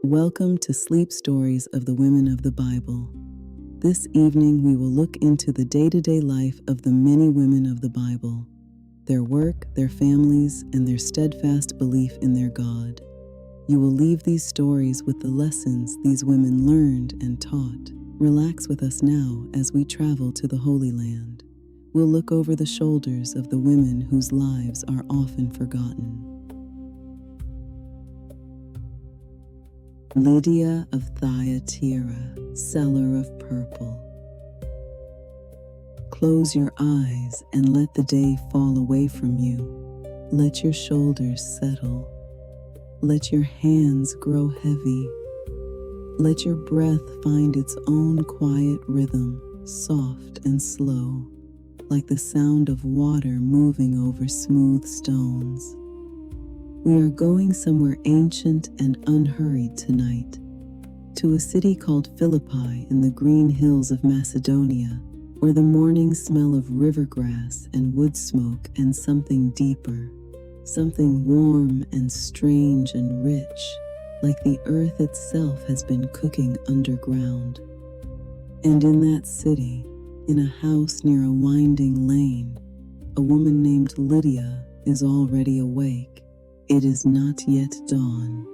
Welcome to Sleep Stories of the Women of the Bible. This evening we will look into the day-to-day life of the many women of the Bible, their work, their families, and their steadfast belief in their God. You will leave these stories with the lessons these women learned and taught. Relax with us now as we travel to the Holy Land. We'll look over the shoulders of the women whose lives are often forgotten. Lydia of Thyatira, seller of purple. Close your eyes and let the day fall away from you. Let your shoulders settle. Let your hands grow heavy. Let your breath find its own quiet rhythm, soft and slow, like the sound of water moving over smooth stones. We are going somewhere ancient and unhurried tonight, to a city called Philippi in the green hills of Macedonia, where the morning smell of river grass and wood smoke and something deeper, something warm and strange and rich, like the earth itself has been cooking underground. And in that city, in a house near a winding lane, a woman named Lydia is already awake. It is not yet dawn.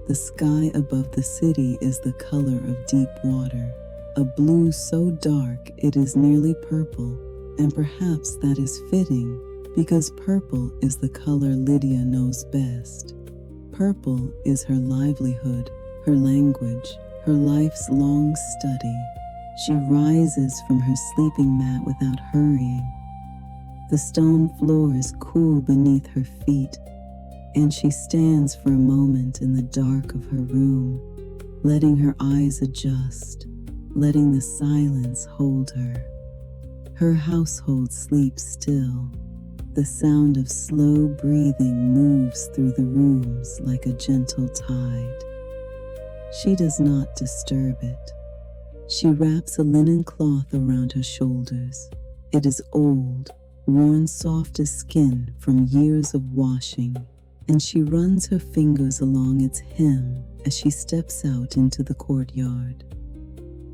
The sky above the city is the color of deep water, a blue so dark it is nearly purple, and perhaps that is fitting because purple is the color Lydia knows best. Purple is her livelihood, her language, her life's long study. She rises from her sleeping mat without hurrying. The stone floor is cool beneath her feet, and she stands for a moment in the dark of her room, letting her eyes adjust, letting the silence hold her. Her household sleeps still. The sound of slow breathing moves through the rooms like a gentle tide. She does not disturb it. She wraps a linen cloth around her shoulders. It is old, worn soft as skin from years of washing, and she runs her fingers along its hem as she steps out into the courtyard.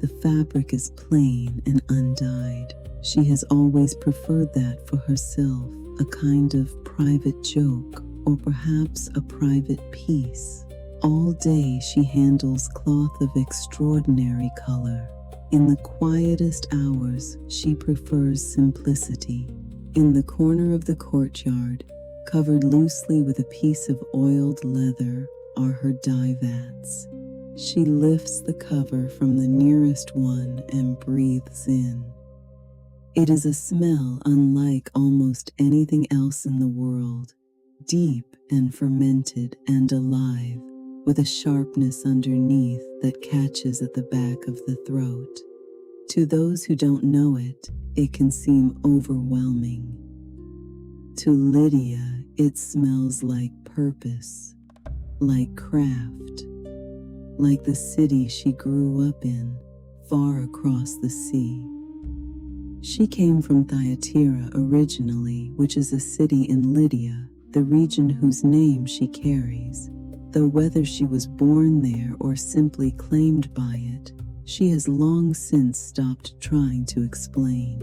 The fabric is plain and undyed. She has always preferred that for herself, a kind of private joke or perhaps a private piece. All day she handles cloth of extraordinary color. In the quietest hours, she prefers simplicity. In the corner of the courtyard, covered loosely with a piece of oiled leather, are her dye vats. She lifts the cover from the nearest one and breathes in. It is a smell unlike almost anything else in the world, deep and fermented and alive, with a sharpness underneath that catches at the back of the throat. To those who don't know it, it can seem overwhelming. To Lydia, it smells like purpose, like craft, like the city she grew up in, far across the sea. She came from Thyatira originally, which is a city in Lydia, the region whose name she carries, though whether she was born there or simply claimed by it, she has long since stopped trying to explain.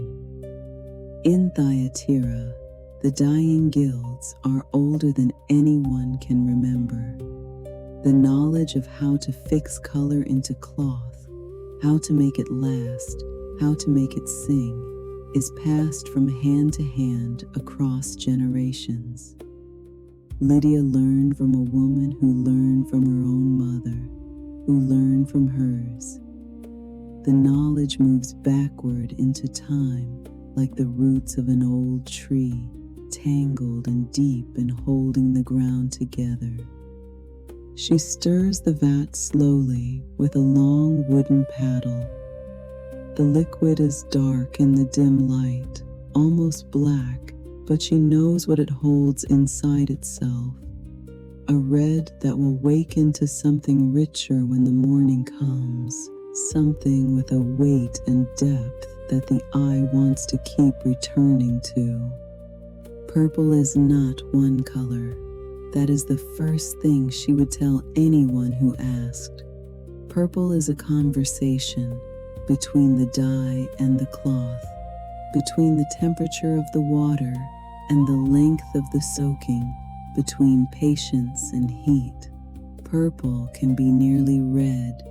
In Thyatira, the dyeing guilds are older than anyone can remember. The knowledge of how to fix color into cloth, how to make it last, how to make it sing, is passed from hand to hand across generations. Lydia learned from a woman who learned from her own mother, who learned from hers. The knowledge moves backward into time like the roots of an old tree, tangled and deep and holding the ground together. She stirs the vat slowly with a long wooden paddle. The liquid is dark in the dim light, almost black, but she knows what it holds inside itself. A red that will wake into something richer when the morning comes, something with a weight and depth that the eye wants to keep returning to. Purple is not one color. that is the first thing she would tell anyone who asked. Purple is a conversation between the dye and the cloth, between the temperature of the water and the length of the soaking, between patience and heat. Purple can be nearly red.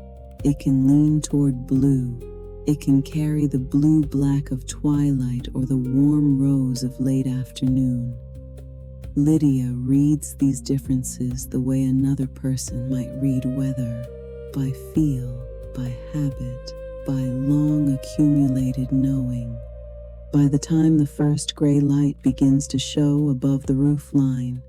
It can lean toward blue. It can carry the blue-black of twilight or the warm rose of late afternoon. Lydia reads these differences the way another person might read weather, by feel, by habit, by long accumulated knowing. By the time the first gray light begins to show above the roof line,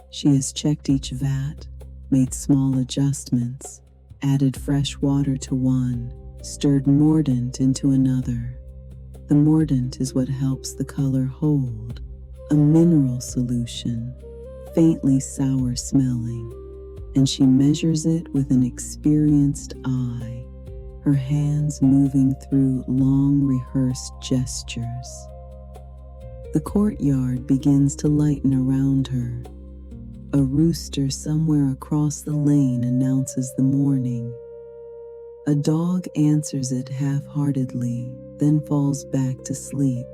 she has checked each vat, made small adjustments, added fresh water to one, stirred mordant into another. The mordant is what helps the color hold, a mineral solution, faintly sour smelling, and she measures it with an experienced eye, her hands moving through long rehearsed gestures. The courtyard begins to lighten around her. A rooster somewhere across the lane announces the morning. A dog answers it half-heartedly, then falls back to sleep.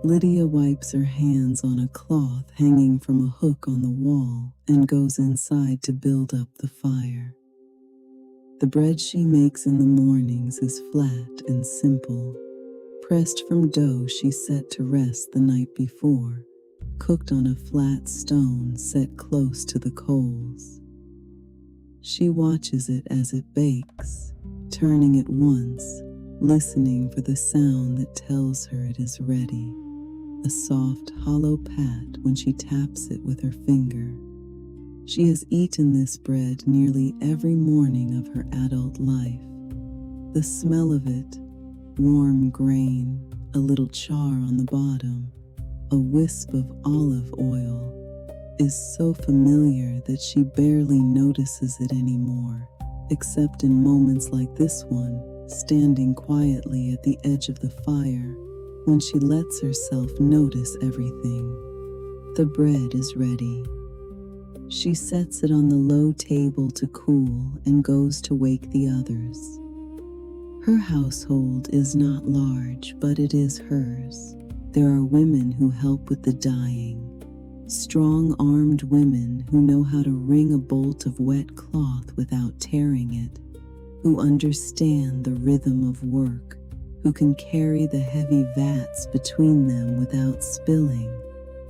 Lydia wipes her hands on a cloth hanging from a hook on the wall and goes inside to build up the fire. The bread she makes in the mornings is flat and simple, pressed from dough she set to rest the night before, cooked on a flat stone set close to the coals. She watches it as it bakes, turning it once, listening for the sound that tells her it is ready. A soft, hollow pat when she taps it with her finger. She has eaten this bread nearly every morning of her adult life. The smell of it, warm grain, a little char on the bottom, a wisp of olive oil, is so familiar that she barely notices it anymore, except in moments like this one, standing quietly at the edge of the fire, when she lets herself notice everything. The bread is ready. She sets it on the low table to cool and goes to wake the others. Her household is not large, but it is hers. There are women who help with the dyeing, strong-armed women who know how to wring a bolt of wet cloth without tearing it, who understand the rhythm of work, who can carry the heavy vats between them without spilling.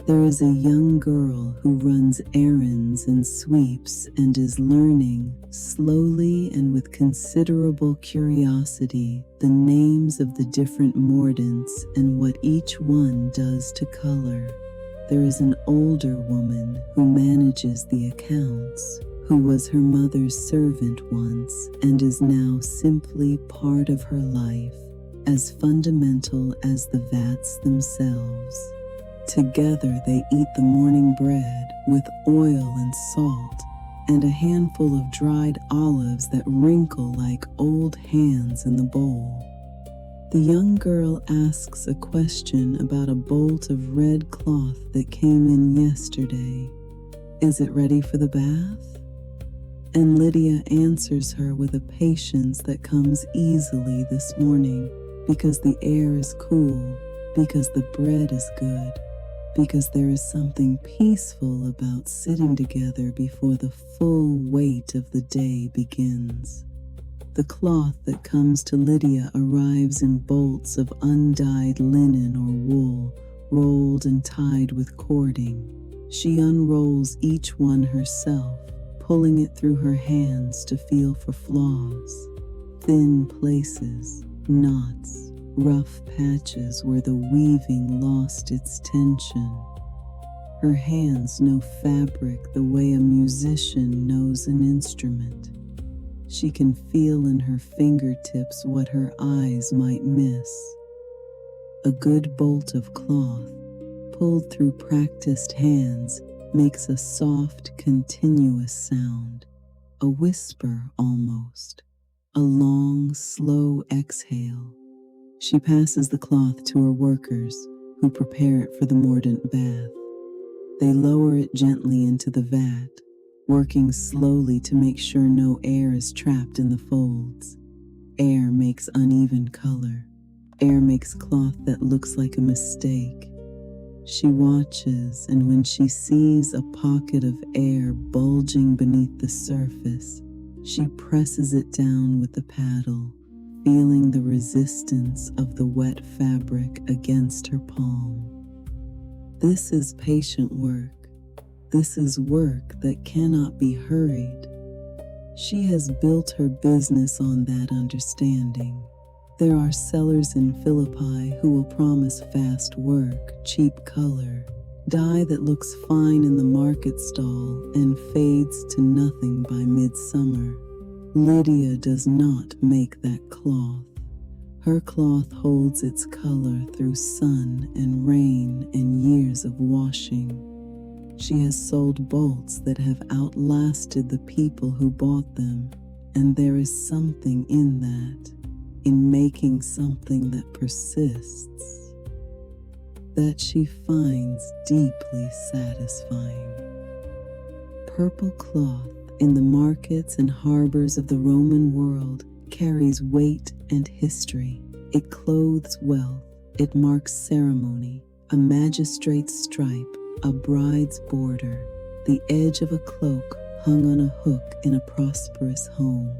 There is a young girl who runs errands and sweeps and is learning, slowly and with considerable curiosity, the names of the different mordants and what each one does to color. There is an older woman who manages the accounts, who was her mother's servant once and is now simply part of her life, as fundamental as the vats themselves. Together they eat the morning bread with oil and salt and a handful of dried olives that wrinkle like old hands in the bowl. The young girl asks a question about a bolt of red cloth that came in yesterday. Is it ready for the bath? And Lydia answers her with a patience that comes easily this morning, because the air is cool, because the bread is good, because there is something peaceful about sitting together before the full weight of the day begins. The cloth that comes to Lydia arrives in bolts of undyed linen or wool, rolled and tied with cording. She unrolls each one herself, pulling it through her hands to feel for flaws, thin places, knots, rough patches where the weaving lost its tension. Her hands know fabric the way a musician knows an instrument. She can feel in her fingertips what her eyes might miss. A good bolt of cloth, pulled through practiced hands, makes a soft, continuous sound, a whisper almost, a long, slow exhale. She passes the cloth to her workers, who prepare it for the mordant bath. They lower it gently into the vat, working slowly to make sure no air is trapped in the folds. Air makes uneven color. Air makes cloth that looks like a mistake. She watches, and when she sees a pocket of air bulging beneath the surface, she presses it down with the paddle, feeling the resistance of the wet fabric against her palm. This is patient work. This is work that cannot be hurried. She has built her business on that understanding. There are sellers in Philippi who will promise fast work, cheap color, dye that looks fine in the market stall and fades to nothing by midsummer. Lydia does not make that cloth. Her cloth holds its color through sun and rain and years of washing. She has sold bolts that have outlasted the people who bought them, and there is something in that, in making something that persists, that she finds deeply satisfying. Purple cloth in the markets and harbors of the Roman world carries weight and history. It clothes wealth, it marks ceremony, a magistrate's stripe, a bride's border, the edge of a cloak hung on a hook in a prosperous home.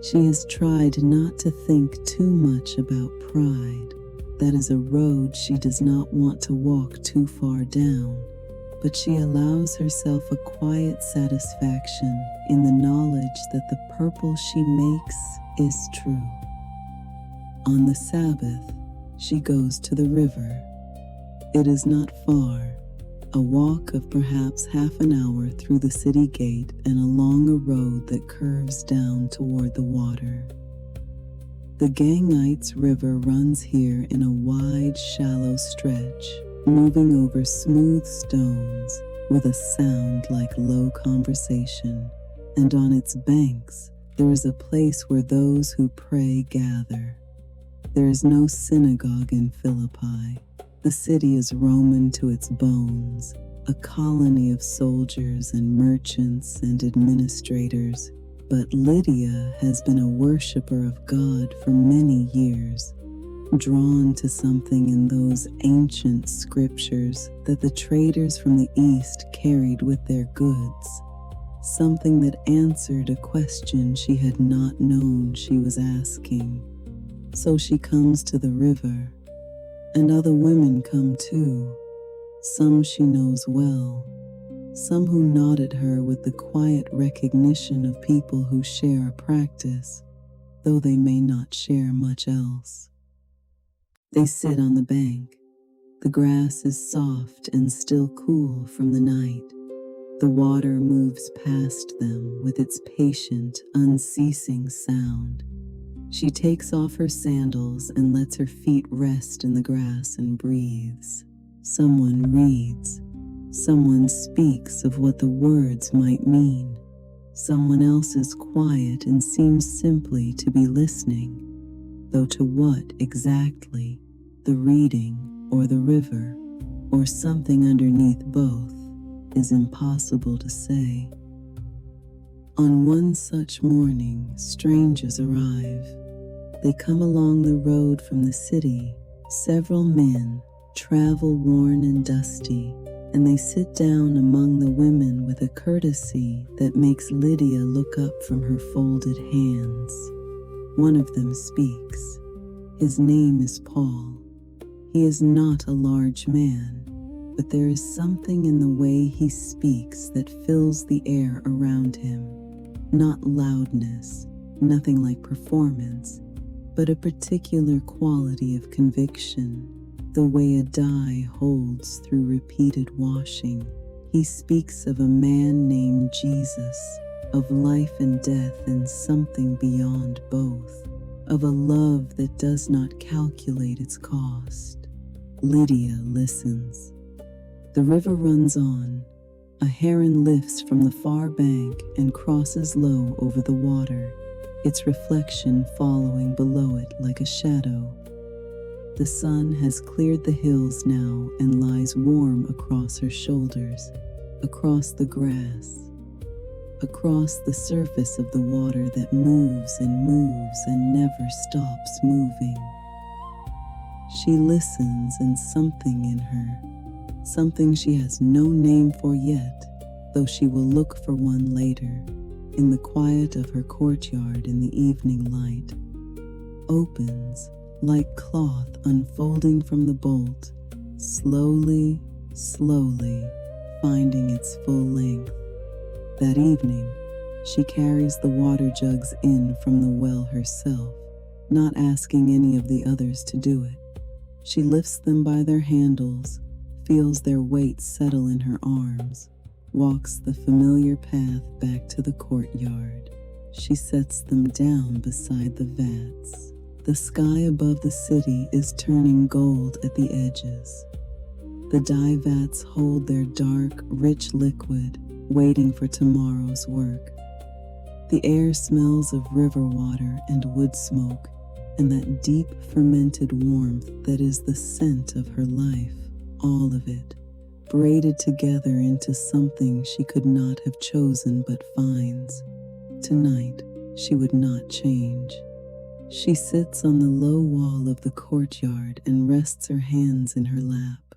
She has tried not to think too much about pride. That is a road she does not want to walk too far down, but she allows herself a quiet satisfaction in the knowledge that the purple she makes is true. On the Sabbath, she goes to the river. It is not far, a walk of perhaps half an hour through the city gate and along a road that curves down toward the water. The Gangites River runs here in a wide, shallow stretch, moving over smooth stones with a sound like low conversation, and on its banks there is a place where those who pray gather. There is no synagogue in Philippi. The city is Roman to its bones, a colony of soldiers and merchants and administrators, but Lydia has been a worshiper of God for many years, drawn to something in those ancient scriptures that the traders from the East carried with their goods, something that answered a question she had not known she was asking. So she comes to the river, and other women come too, some she knows well, some who nod at her with the quiet recognition of people who share a practice, though they may not share much else. They sit on the bank. The grass is soft and still cool from the night. The water moves past them with its patient, unceasing sound. She takes off her sandals and lets her feet rest in the grass and breathes. Someone reads. Someone speaks of what the words might mean. Someone else is quiet and seems simply to be listening, though to what exactly, the reading or the river, or something underneath both, is impossible to say. On one such morning, strangers arrive. They come along the road from the city, several men, travel-worn and dusty, and they sit down among the women with a courtesy that makes Lydia look up from her folded hands. One of them speaks. His name is Paul. He is not a large man, but there is something in the way he speaks that fills the air around him. Not loudness, nothing like performance, but a particular quality of conviction, the way a dye holds through repeated washing. He speaks of a man named Jesus, of life and death and something beyond both, of a love that does not calculate its cost. Lydia listens. The river runs on. A heron lifts from the far bank and crosses low over the water, its reflection following below it like a shadow. The sun has cleared the hills now and lies warm across her shoulders, across the grass, across the surface of the water that moves and never stops moving. She listens, and something in her, something she has no name for yet, though she will look for one later, in the quiet of her courtyard in the evening light, opens like cloth unfolding from the bolt, slowly, slowly finding its full length. That evening, she carries the water jugs in from the well herself, not asking any of the others to do it. She lifts them by their handles, feels their weight settle in her arms, walks the familiar path back to the courtyard. She sets them down beside the vats. The sky above the city is turning gold at the edges. The dye vats hold their dark, rich liquid, waiting for tomorrow's work. The air smells of river water and wood smoke, and that deep fermented warmth that is the scent of her life, all of it, braided together into something she could not have chosen but finds. Tonight, she would not change. She sits on the low wall of the courtyard and rests her hands in her lap.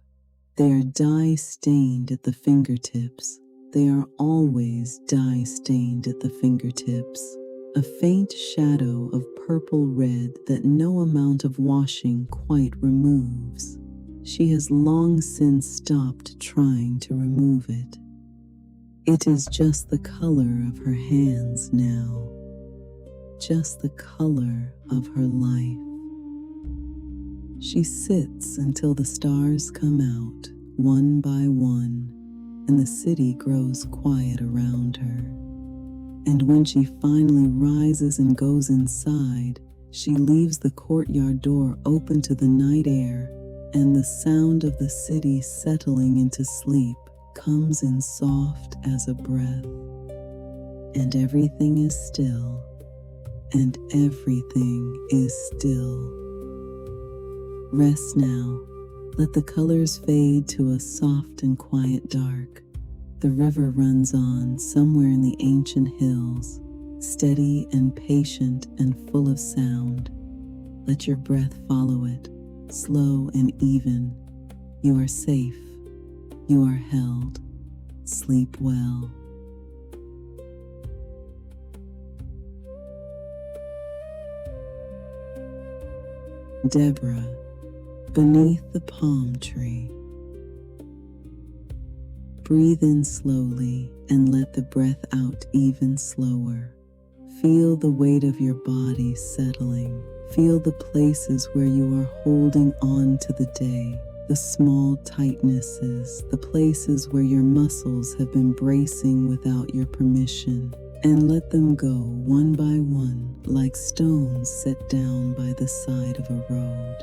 They are dye-stained at the fingertips. They are always dye-stained at the fingertips, a faint shadow of purple red that no amount of washing quite removes. She has long since stopped trying to remove it. It is just the color of her hands now, just the color of her life. She sits until the stars come out, one by one, and the city grows quiet around her. And when she finally rises and goes inside, she leaves the courtyard door open to the night air, and the sound of the city settling into sleep comes in soft as a breath. And everything is still, and everything is still. Rest now. Let the colors fade to a soft and quiet dark. The river runs on somewhere in the ancient hills, steady and patient and full of sound. Let your breath follow it, slow and even. You are safe. You are held. Sleep well. Deborah, beneath the palm tree. Breathe in slowly and let the breath out even slower. Feel the weight of your body settling. Feel the places where you are holding on to the day, the small tightnesses, the places where your muscles have been bracing without your permission, and let them go one by one like stones set down by the side of a road.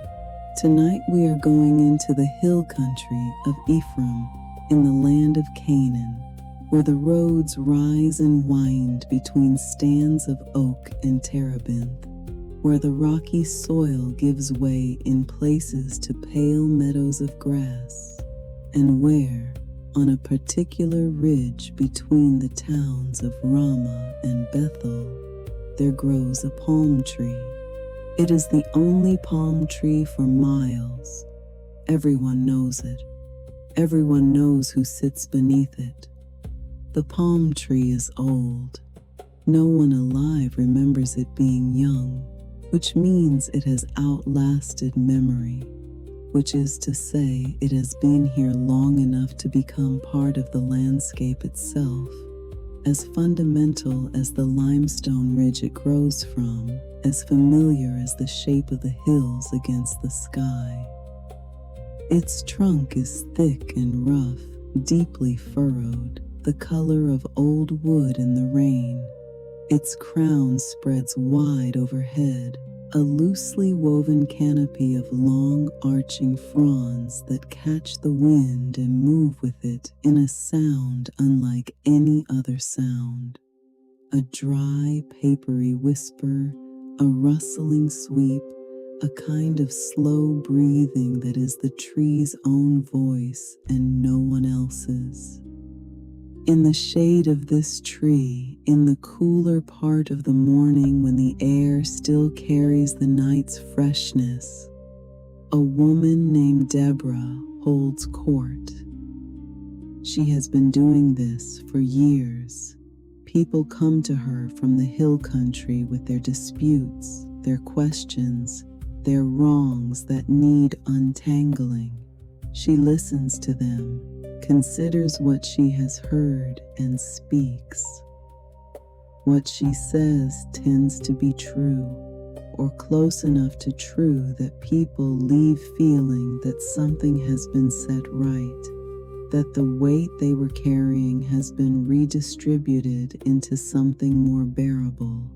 Tonight we are going into the hill country of Ephraim in the land of Canaan, where the roads rise and wind between stands of oak and terebinth, where the rocky soil gives way in places to pale meadows of grass, and where, on a particular ridge between the towns of Ramah and Bethel, there grows a palm tree. It is the only palm tree for miles. Everyone knows it. Everyone knows who sits beneath it. The palm tree is old. No one alive remembers it being young, which means it has outlasted memory, which is to say it has been here long enough to become part of the landscape itself, as fundamental as the limestone ridge it grows from, as familiar as the shape of the hills against the sky. Its trunk is thick and rough, deeply furrowed, the color of old wood in the rain. Its crown spreads wide overhead, a loosely woven canopy of long arching fronds that catch the wind and move with it in a sound unlike any other sound. A dry, papery whisper, a rustling sweep, a kind of slow breathing that is the tree's own voice and no one else's. In the shade of this tree, in the cooler part of the morning when the air still carries the night's freshness, a woman named Deborah holds court. She has been doing this for years. People come to her from the hill country with their disputes, their questions, their wrongs that need untangling. She listens to them, considers what she has heard, and speaks. What she says tends to be true, or close enough to true that people leave feeling that something has been set right, that the weight they were carrying has been redistributed into something more bearable.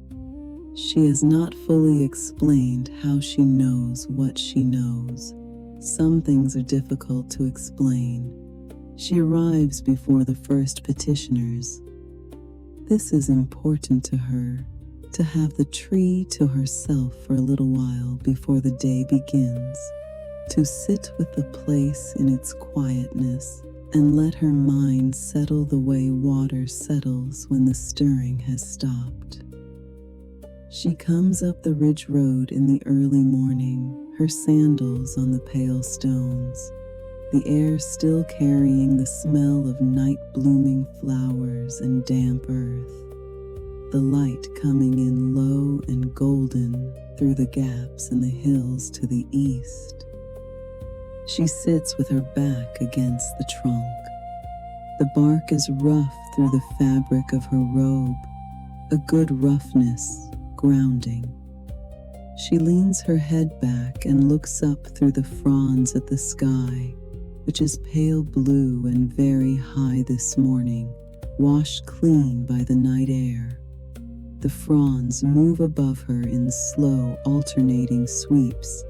She has not fully explained how she knows what she knows. Some things are difficult to explain. She arrives before the first petitioners. This is important to her, to have the tree to herself for a little while before the day begins, to sit with the place in its quietness and let her mind settle the way water settles when the stirring has stopped. She comes up the ridge road in the early morning, her sandals on the pale stones, the air still carrying the smell of night-blooming flowers and damp earth, the light coming in low and golden through the gaps in the hills to the east. She sits with her back against the trunk. The bark is rough through the fabric of her robe, a good roughness, grounding. She leans her head back and looks up through the fronds at the sky, which is pale blue and very high this morning, washed clean by the night air. The fronds move above her in slow, alternating sweeps,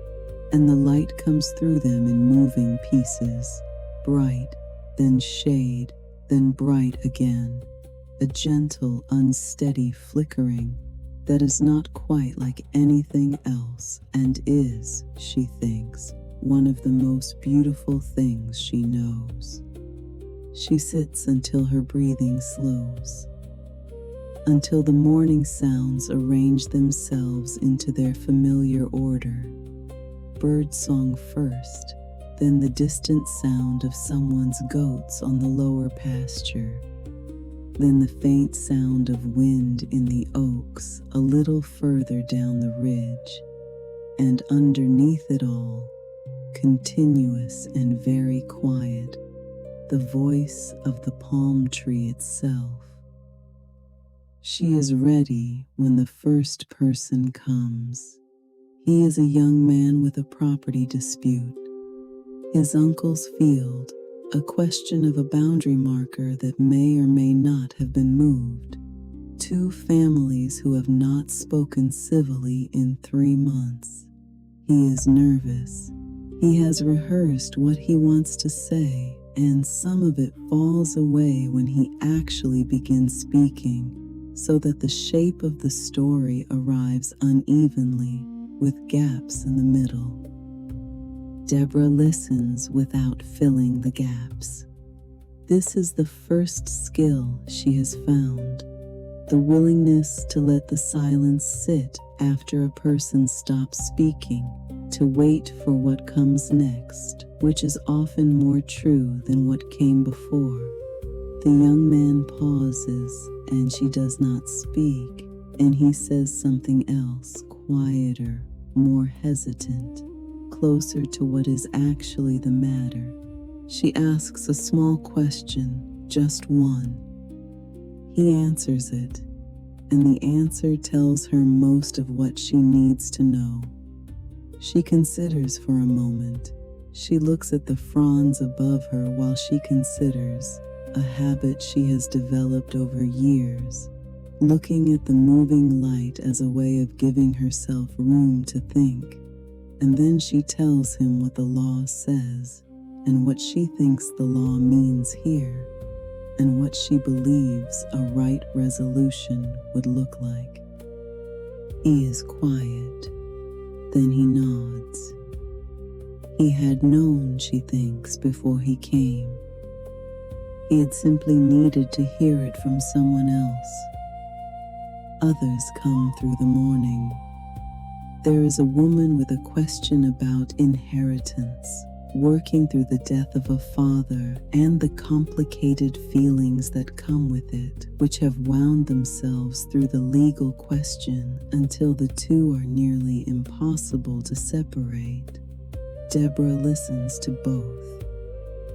and the light comes through them in moving pieces, bright, then shade, then bright again, a gentle, unsteady flickering that is not quite like anything else and is, she thinks, one of the most beautiful things she knows. She sits until her breathing slows, until the morning sounds arrange themselves into their familiar order. Bird song first, then the distant sound of someone's goats on the lower pasture, then the faint sound of wind in the oaks a little further down the ridge, and underneath it all, continuous and very quiet, the voice of the palm tree itself. She is ready when the first person comes. He is a young man with a property dispute. His uncle's field, a question of a boundary marker that may or may not have been moved. Two families who have not spoken civilly in 3 months. He is nervous. He has rehearsed what he wants to say, and some of it falls away when he actually begins speaking, so that the shape of the story arrives unevenly, with gaps in the middle. Deborah listens without filling the gaps. This is the first skill she has found, the willingness to let the silence sit after a person stops speaking, to wait for what comes next, which is often more true than what came before. The young man pauses, and she does not speak, and he says something else, quieter, more hesitant, closer to what is actually the matter. She asks a small question, just one. He answers it, and the answer tells her most of what she needs to know. She considers for a moment. She looks at the fronds above her while she considers, a habit she has developed over years, looking at the moving light as a way of giving herself room to think. And then she tells him what the law says, and what she thinks the law means here, and what she believes a right resolution would look like. He is quiet. Then he nods. He had known, she thinks, before he came. He had simply needed to hear it from someone else. Others come through the morning. There is a woman with a question about inheritance, working through the death of a father and the complicated feelings that come with it, which have wound themselves through the legal question until the two are nearly impossible to separate. Deborah listens to both.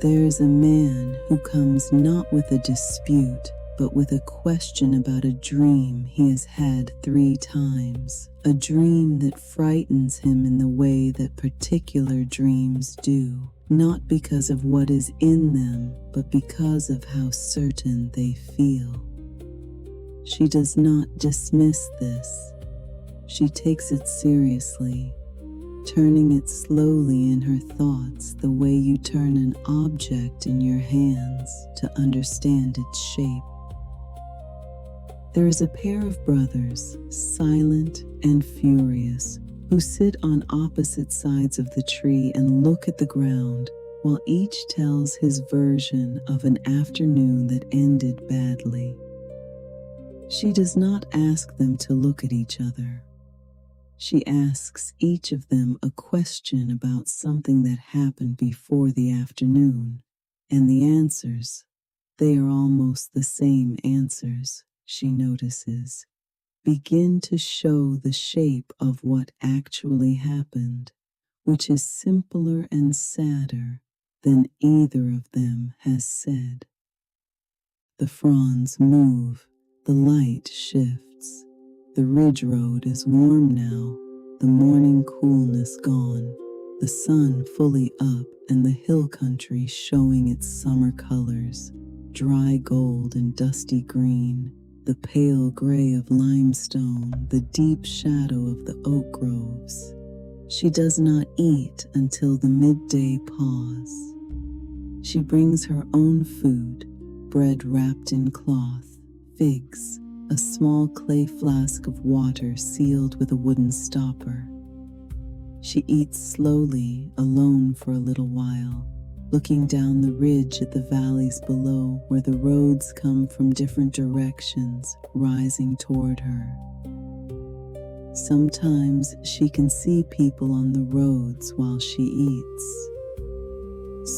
There is a man who comes not with a dispute, but with a question about a dream he has had 3 times, a dream that frightens him in the way that particular dreams do, not because of what is in them, but because of how certain they feel. She does not dismiss this. She takes it seriously, turning it slowly in her thoughts the way you turn an object in your hands to understand its shape. There is a pair of brothers, silent and furious, who sit on opposite sides of the tree and look at the ground, while each tells his version of an afternoon that ended badly. She does not ask them to look at each other. She asks each of them a question about something that happened before the afternoon, and the answers, they are almost the same answers, she notices, begin to show the shape of what actually happened, which is simpler and sadder than either of them has said. The fronds move, the light shifts. The ridge road is warm now, the morning coolness gone, the sun fully up and the hill country showing its summer colors, dry gold and dusty green, the pale gray of limestone, the deep shadow of the oak groves. She does not eat until the midday pause. She brings her own food, bread wrapped in cloth, figs, a small clay flask of water sealed with a wooden stopper. She eats slowly, alone for a little while, looking down the ridge at the valleys below where the roads come from different directions, rising toward her. Sometimes she can see people on the roads while she eats.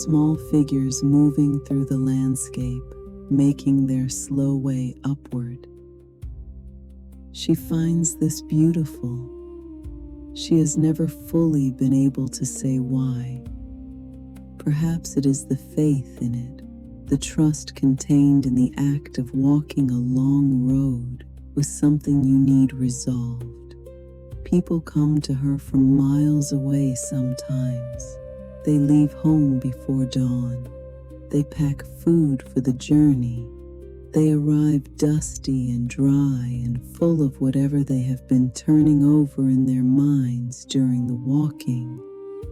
Small figures moving through the landscape, making their slow way upward. She finds this beautiful. She has never fully been able to say why. Perhaps it is the faith in it, the trust contained in the act of walking a long road with something you need resolved. People come to her from miles away sometimes. They leave home before dawn. They pack food for the journey. They arrive dusty and dry and full of whatever they have been turning over in their minds during the walking,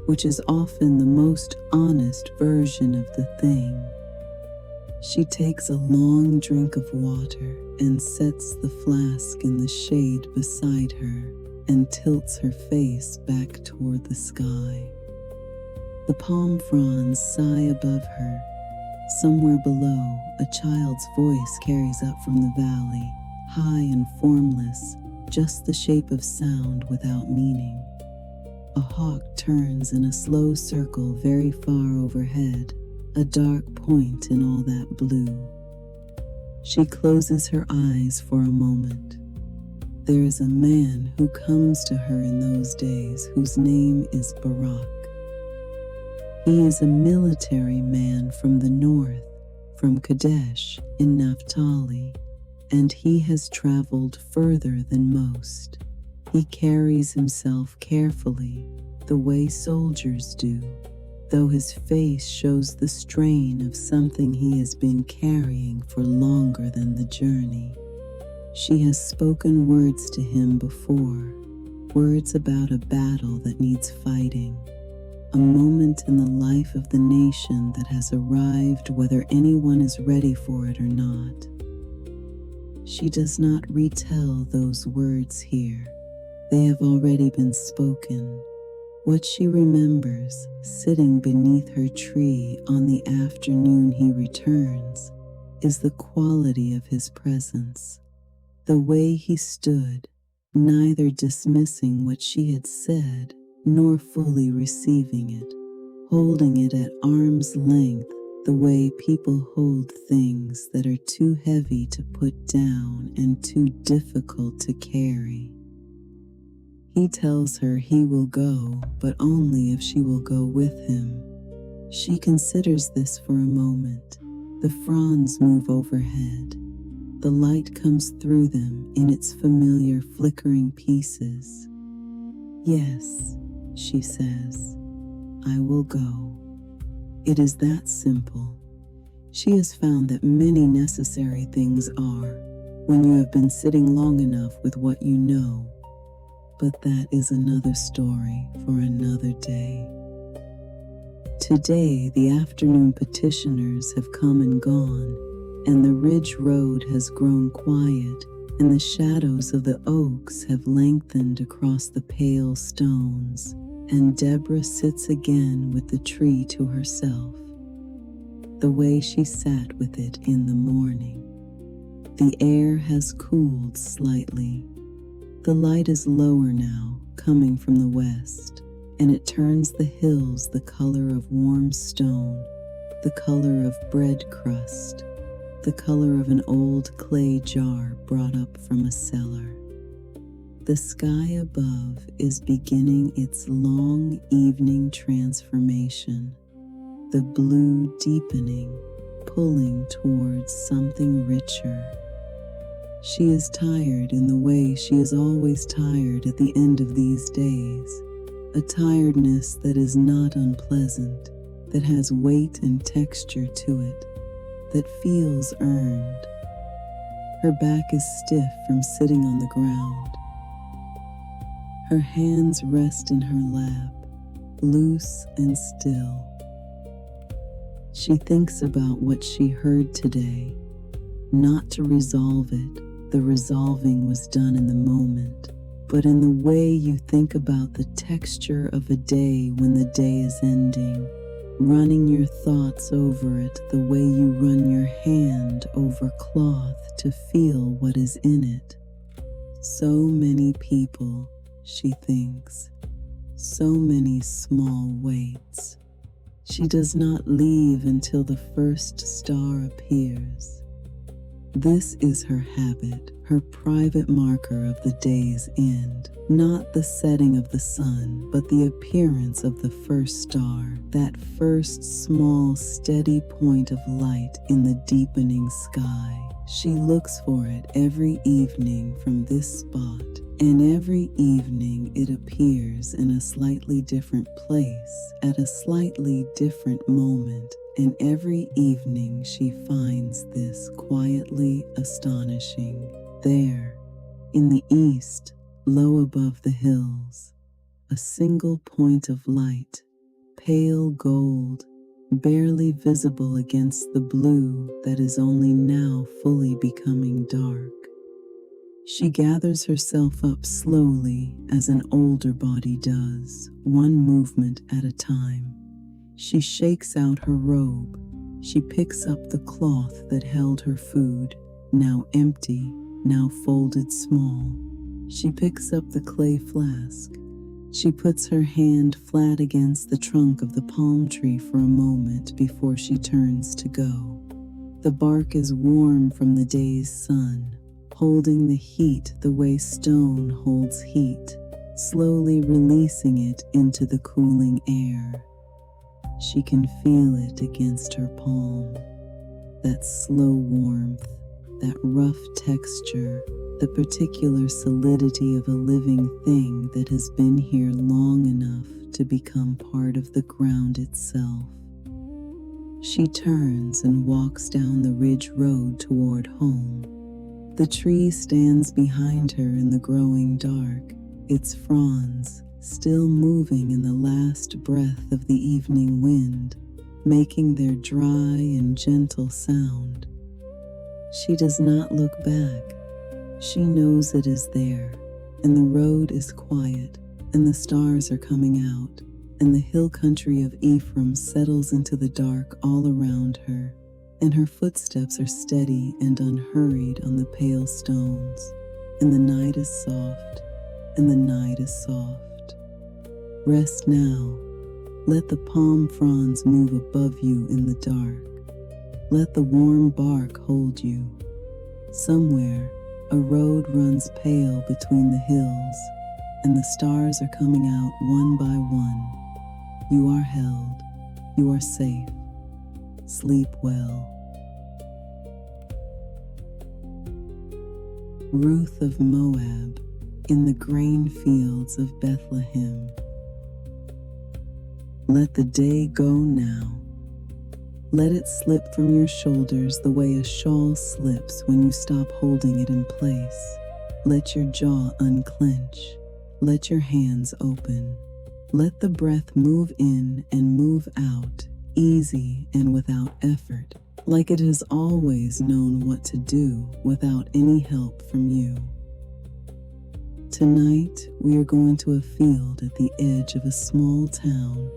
which is often the most honest version of the thing. She takes a long drink of water and sets the flask in the shade beside her and tilts her face back toward the sky. The palm fronds sigh above her. Somewhere below, a child's voice carries up from the valley, high and formless, just the shape of sound without meaning. A hawk turns in a slow circle very far overhead, a dark point in all that blue. She closes her eyes for a moment. There is a man who comes to her in those days whose name is Barak. He is a military man from the north, from Kadesh in Naphtali, and he has traveled further than most. He carries himself carefully, the way soldiers do, though his face shows the strain of something he has been carrying for longer than the journey. She has spoken words to him before, words about a battle that needs fighting, a moment in the life of the nation that has arrived whether anyone is ready for it or not. She does not retell those words here. They have already been spoken. What she remembers, sitting beneath her tree on the afternoon he returns, is the quality of his presence, the way he stood, neither dismissing what she had said nor fully receiving it, holding it at arm's length, the way people hold things that are too heavy to put down and too difficult to carry. He tells her he will go, but only if she will go with him. She considers this for a moment. The fronds move overhead. The light comes through them in its familiar flickering pieces. Yes, she says, I will go. It is that simple. She has found that many necessary things are, when you have been sitting long enough with what you know. But that is another story for another day. Today, the afternoon petitioners have come and gone, and the ridge road has grown quiet, and the shadows of the oaks have lengthened across the pale stones, and Deborah sits again with the tree to herself, the way she sat with it in the morning. The air has cooled slightly. The light is lower now, coming from the west, and it turns the hills the color of warm stone, the color of bread crust, the color of an old clay jar brought up from a cellar. The sky above is beginning its long evening transformation, the blue deepening, pulling towards something richer. She is tired in the way she is always tired at the end of these days, a tiredness that is not unpleasant, that has weight and texture to it, that feels earned. Her back is stiff from sitting on the ground. Her hands rest in her lap, loose and still. She thinks about what she heard today, not to resolve it. The resolving was done in the moment, but in the way you think about the texture of a day when the day is ending, running your thoughts over it the way you run your hand over cloth to feel what is in it. So many people, she thinks, so many small weights. She does not leave until the first star appears. This is her habit, her private marker of the day's end, not the setting of the sun, but the appearance of the first star, that first small, steady point of light in the deepening sky. She looks for it every evening from this spot, and every evening it appears in a slightly different place, at a slightly different moment. And every evening she finds this quietly astonishing. There, in the east, low above the hills, a single point of light, pale gold, barely visible against the blue that is only now fully becoming dark. She gathers herself up slowly as an older body does, one movement at a time. She shakes out her robe. She picks up the cloth that held her food, now empty, now folded small. She picks up the clay flask. She puts her hand flat against the trunk of the palm tree for a moment before she turns to go. The bark is warm from the day's sun, holding the heat the way stone holds heat, slowly releasing it into the cooling air. She can feel it against her palm, that slow warmth, that rough texture, the particular solidity of a living thing that has been here long enough to become part of the ground itself. She turns and walks down the ridge road toward home. The tree stands behind her in the growing dark, its fronds still moving in the last breath of the evening wind, making their dry and gentle sound. She does not look back. She knows it is there, and the road is quiet, and the stars are coming out, and the hill country of Ephraim settles into the dark all around her, and her footsteps are steady and unhurried on the pale stones, and the night is soft, and the night is soft. Rest now. Let the palm fronds move above you in the dark. Let the warm bark hold you. Somewhere, a road runs pale between the hills, and the stars are coming out one by one. You are held. You are safe. Sleep well. Ruth of Moab, in the grain fields of Bethlehem. Let the day go now. Let it slip from your shoulders the way a shawl slips when you stop holding it in place. Let your jaw unclench. Let your hands open. Let the breath move in and move out, easy and without effort, like it has always known what to do without any help from you. Tonight, we are going to a field at the edge of a small town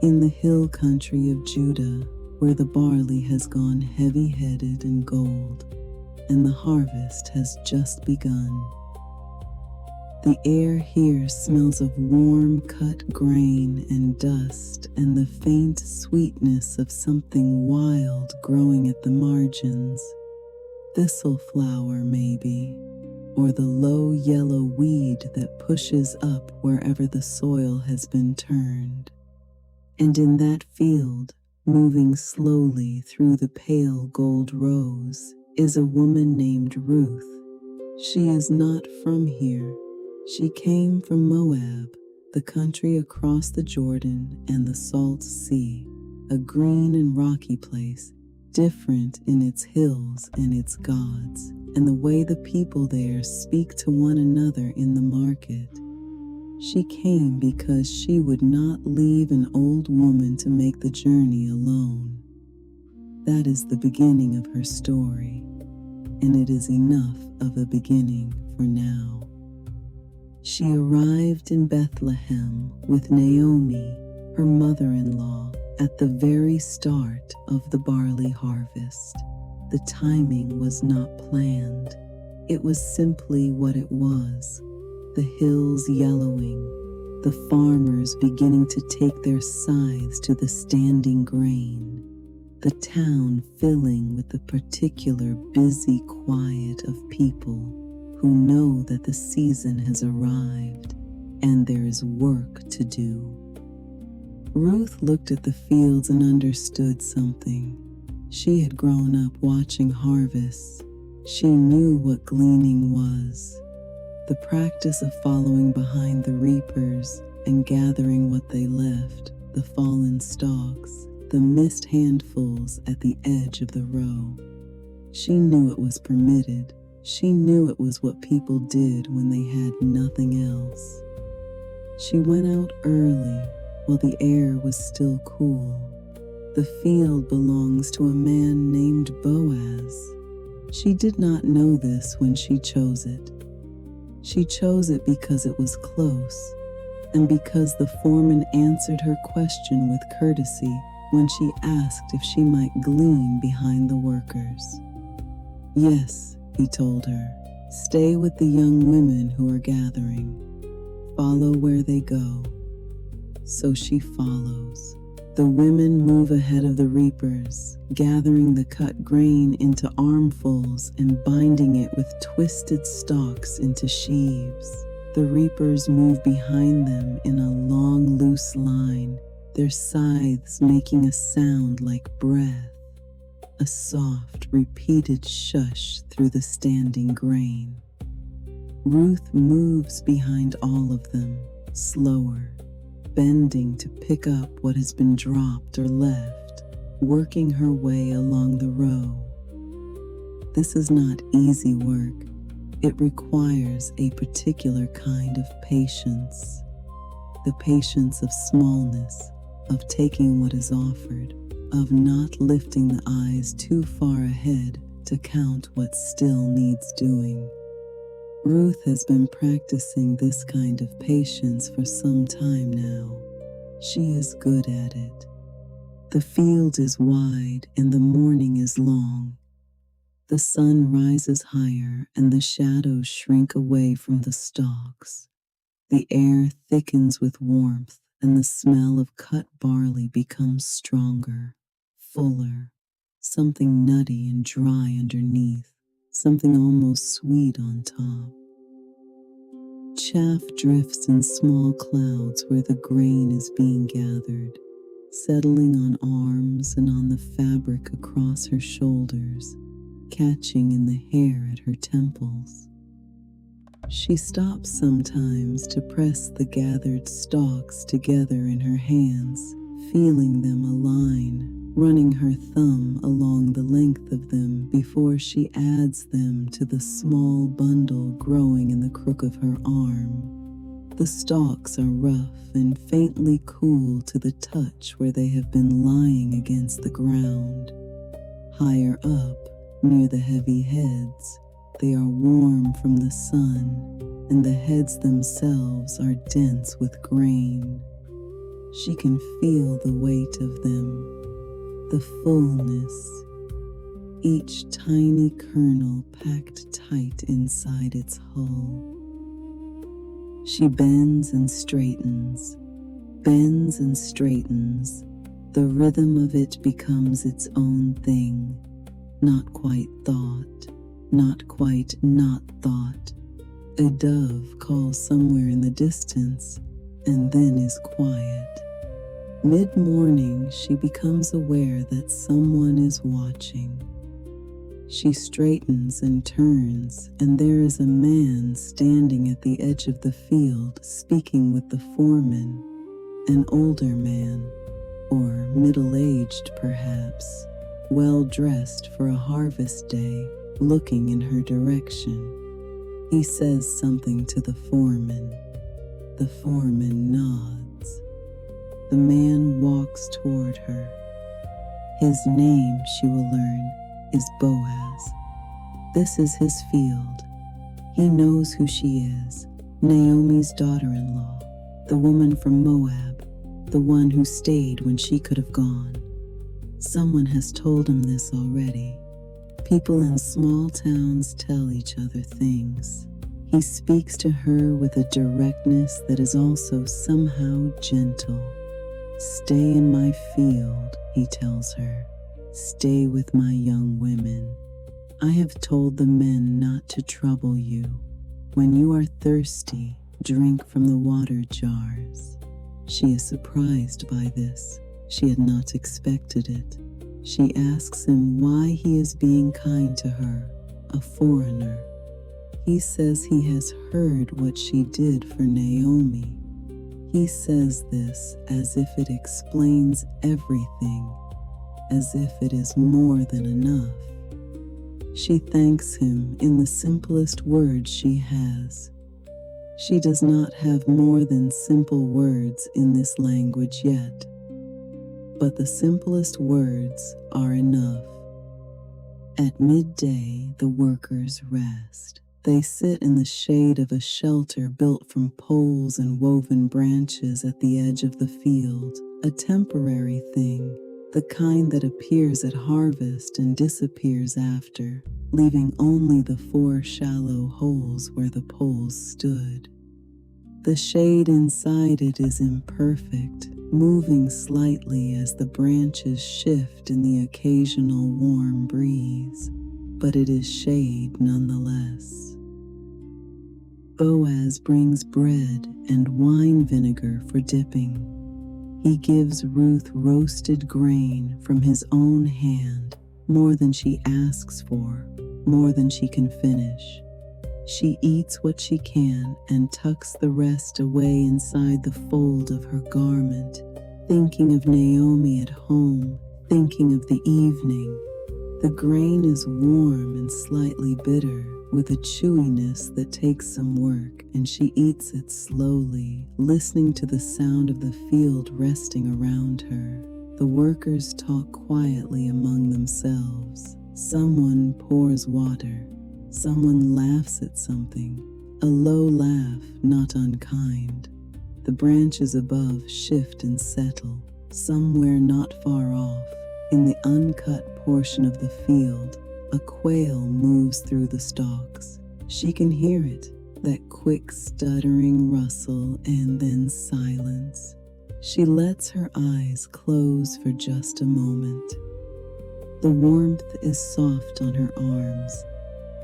in the hill country of Judah, where the barley has gone heavy-headed and gold, and the harvest has just begun. The air here smells of warm cut grain and dust and the faint sweetness of something wild growing at the margins. Thistle flower, maybe, or the low yellow weed that pushes up wherever the soil has been turned. And in that field, moving slowly through the pale gold rows, is a woman named Ruth. She is not from here. She came from Moab, the country across the Jordan and the Salt Sea, a green and rocky place, different in its hills and its gods, and the way the people there speak to one another in the market. She came because she would not leave an old woman to make the journey alone. That is the beginning of her story, and it is enough of a beginning for now. She arrived in Bethlehem with Naomi, her mother-in-law, at the very start of the barley harvest. The timing was not planned. It was simply what it was. The hills yellowing, the farmers beginning to take their scythes to the standing grain, the town filling with the particular busy quiet of people who know that the season has arrived and there is work to do. Ruth looked at the fields and understood something. She had grown up watching harvests. She knew what gleaning was. The practice of following behind the reapers and gathering what they left, the fallen stalks, the missed handfuls at the edge of the row. She knew it was permitted. She knew it was what people did when they had nothing else. She went out early while the air was still cool. The field belongs to a man named Boaz. She did not know this when she chose it. She chose it because it was close, and because the foreman answered her question with courtesy when she asked if she might glean behind the workers. Yes, he told her, stay with the young women who are gathering. Follow where they go. So she follows. The women move ahead of the reapers, gathering the cut grain into armfuls and binding it with twisted stalks into sheaves. The reapers move behind them in a long, loose line, their scythes making a sound like breath, a soft, repeated shush through the standing grain. Ruth moves behind all of them, slower, bending to pick up what has been dropped or left, working her way along the row. This is not easy work. It requires a particular kind of patience. The patience of smallness, of taking what is offered, of not lifting the eyes too far ahead to count what still needs doing. Ruth has been practicing this kind of patience for some time now. She is good at it. The field is wide and the morning is long. The sun rises higher and the shadows shrink away from the stalks. The air thickens with warmth and the smell of cut barley becomes stronger, fuller, something nutty and dry underneath, something almost sweet on top. Chaff drifts in small clouds where the grain is being gathered, settling on arms and on the fabric across her shoulders, catching in the hair at her temples. She stops sometimes to press the gathered stalks together in her hands, feeling them align, running her thumb along the length of them before she adds them to the small bundle growing in the crook of her arm. The stalks are rough and faintly cool to the touch where they have been lying against the ground. Higher up, near the heavy heads, they are warm from the sun, and the heads themselves are dense with grain. She can feel the weight of them, the fullness, each tiny kernel packed tight inside its hull. She bends and straightens, bends and straightens. The rhythm of it becomes its own thing, not quite thought, not quite not thought. A dove calls somewhere in the distance and then is quiet. Mid-morning, she becomes aware that someone is watching. She straightens and turns, and there is a man standing at the edge of the field speaking with the foreman, an older man, or middle-aged perhaps, well-dressed for a harvest day, looking in her direction. He says something to the foreman. The foreman nods. The man walks toward her. His name, she will learn, is Boaz. This is his field. He knows who she is, Naomi's daughter-in-law, the woman from Moab, the one who stayed when she could have gone. Someone has told him this already. People in small towns tell each other things. He speaks to her with a directness that is also somehow gentle. Stay in my field, he tells her. Stay with my young women. I have told the men not to trouble you. When you are thirsty, drink from the water jars. She is surprised by this. She had not expected it. She asks him why he is being kind to her, a foreigner. He says he has heard what she did for Naomi. He says this as if it explains everything, as if it is more than enough. She thanks him in the simplest words she has. She does not have more than simple words in this language yet. But the simplest words are enough. At midday, the workers rest. They sit in the shade of a shelter built from poles and woven branches at the edge of the field, a temporary thing, the kind that appears at harvest and disappears after, leaving only the 4 shallow holes where the poles stood. The shade inside it is imperfect, moving slightly as the branches shift in the occasional warm breeze, but it is shade nonetheless. Boaz brings bread and wine vinegar for dipping. He gives Ruth roasted grain from his own hand, more than she asks for, more than she can finish. She eats what she can and tucks the rest away inside the fold of her garment, thinking of Naomi at home, thinking of the evening. The grain is warm and slightly bitter, with a chewiness that takes some work, and she eats it slowly, listening to the sound of the field resting around her. The workers talk quietly among themselves. Someone pours water. Someone laughs at something. a low laugh, not unkind. The branches above shift and settle. Somewhere not far off, in the uncut portion of the field, a quail moves through the stalks. She can hear it, that quick stuttering rustle and then silence. She lets her eyes close for just a moment. The warmth is soft on her arms.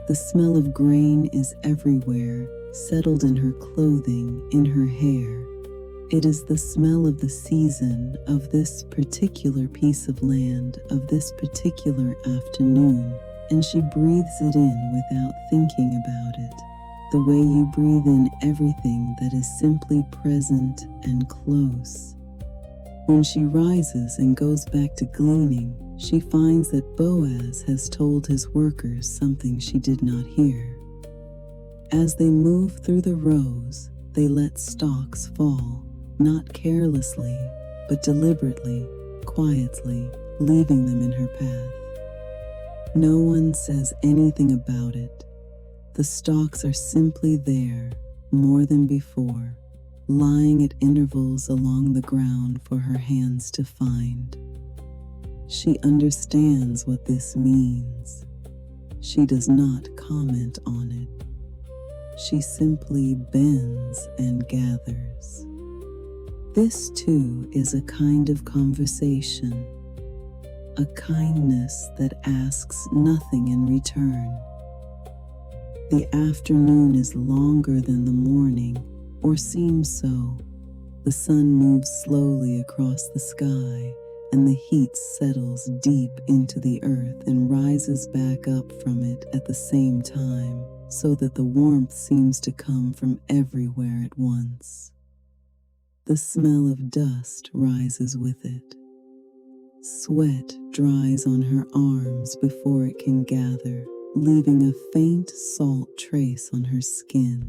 The smell of grain is everywhere, settled in her clothing, in her hair. It is the smell of the season, of this particular piece of land, of this particular afternoon, and she breathes it in without thinking about it, the way you breathe in everything that is simply present and close. When she rises and goes back to gleaning, she finds that Boaz has told his workers something she did not hear. As they move through the rows, they let stalks fall, not carelessly, but deliberately, quietly, leaving them in her path. No one says anything about it. The stalks are simply there, more than before, lying at intervals along the ground for her hands to find. She understands what this means. She does not comment on it. She simply bends and gathers. This too is a kind of conversation, a kindness that asks nothing in return. The afternoon is longer than the morning, or seems so. The sun moves slowly across the sky, and the heat settles deep into the earth and rises back up from it at the same time, so that the warmth seems to come from everywhere at once. The smell of dust rises with it. Sweat dries on her arms before it can gather, leaving a faint salt trace on her skin.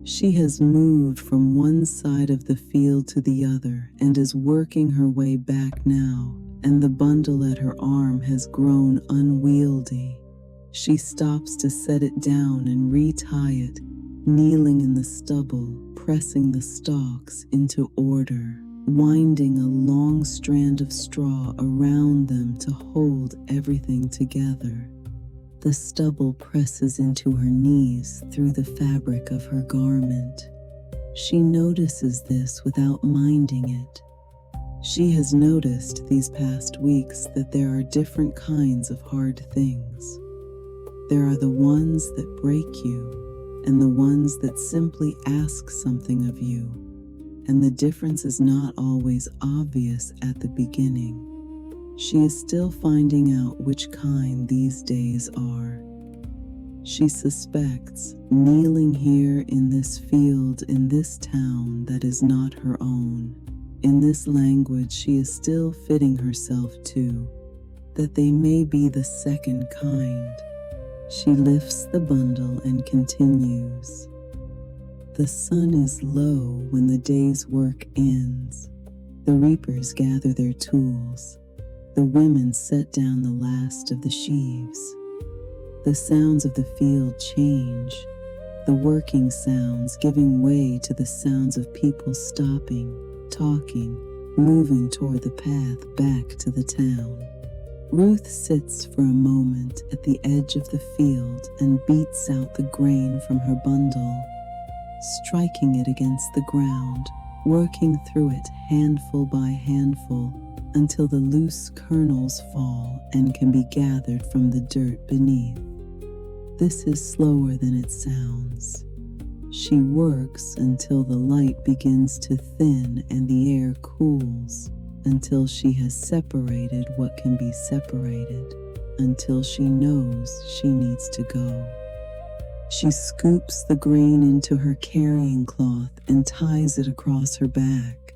She has moved from one side of the field to the other and is working her way back now, and the bundle at her arm has grown unwieldy. She stops to set it down and retie it, kneeling in the stubble, pressing the stalks into order, winding a long strand of straw around them to hold everything together. The stubble presses into her knees through the fabric of her garment. She notices this without minding it. She has noticed these past weeks that there are different kinds of hard things. There are the ones that break you, and the ones that simply ask something of you, and the difference is not always obvious at the beginning. She is still finding out which kind these days are. She suspects, kneeling here in this field in this town that is not her own, in this language she is still fitting herself to, that they may be the second kind. She lifts the bundle and continues. The sun is low when the day's work ends. The reapers gather their tools. The women set down the last of the sheaves. The sounds of the field change, the working sounds giving way to the sounds of people stopping, talking, moving toward the path back to the town. Ruth sits for a moment at the edge of the field and beats out the grain from her bundle, striking it against the ground, working through it handful by handful until the loose kernels fall and can be gathered from the dirt beneath. This is slower than it sounds. She works until the light begins to thin and the air cools, until she has separated what can be separated, until she knows she needs to go. She scoops the grain into her carrying cloth and ties it across her back.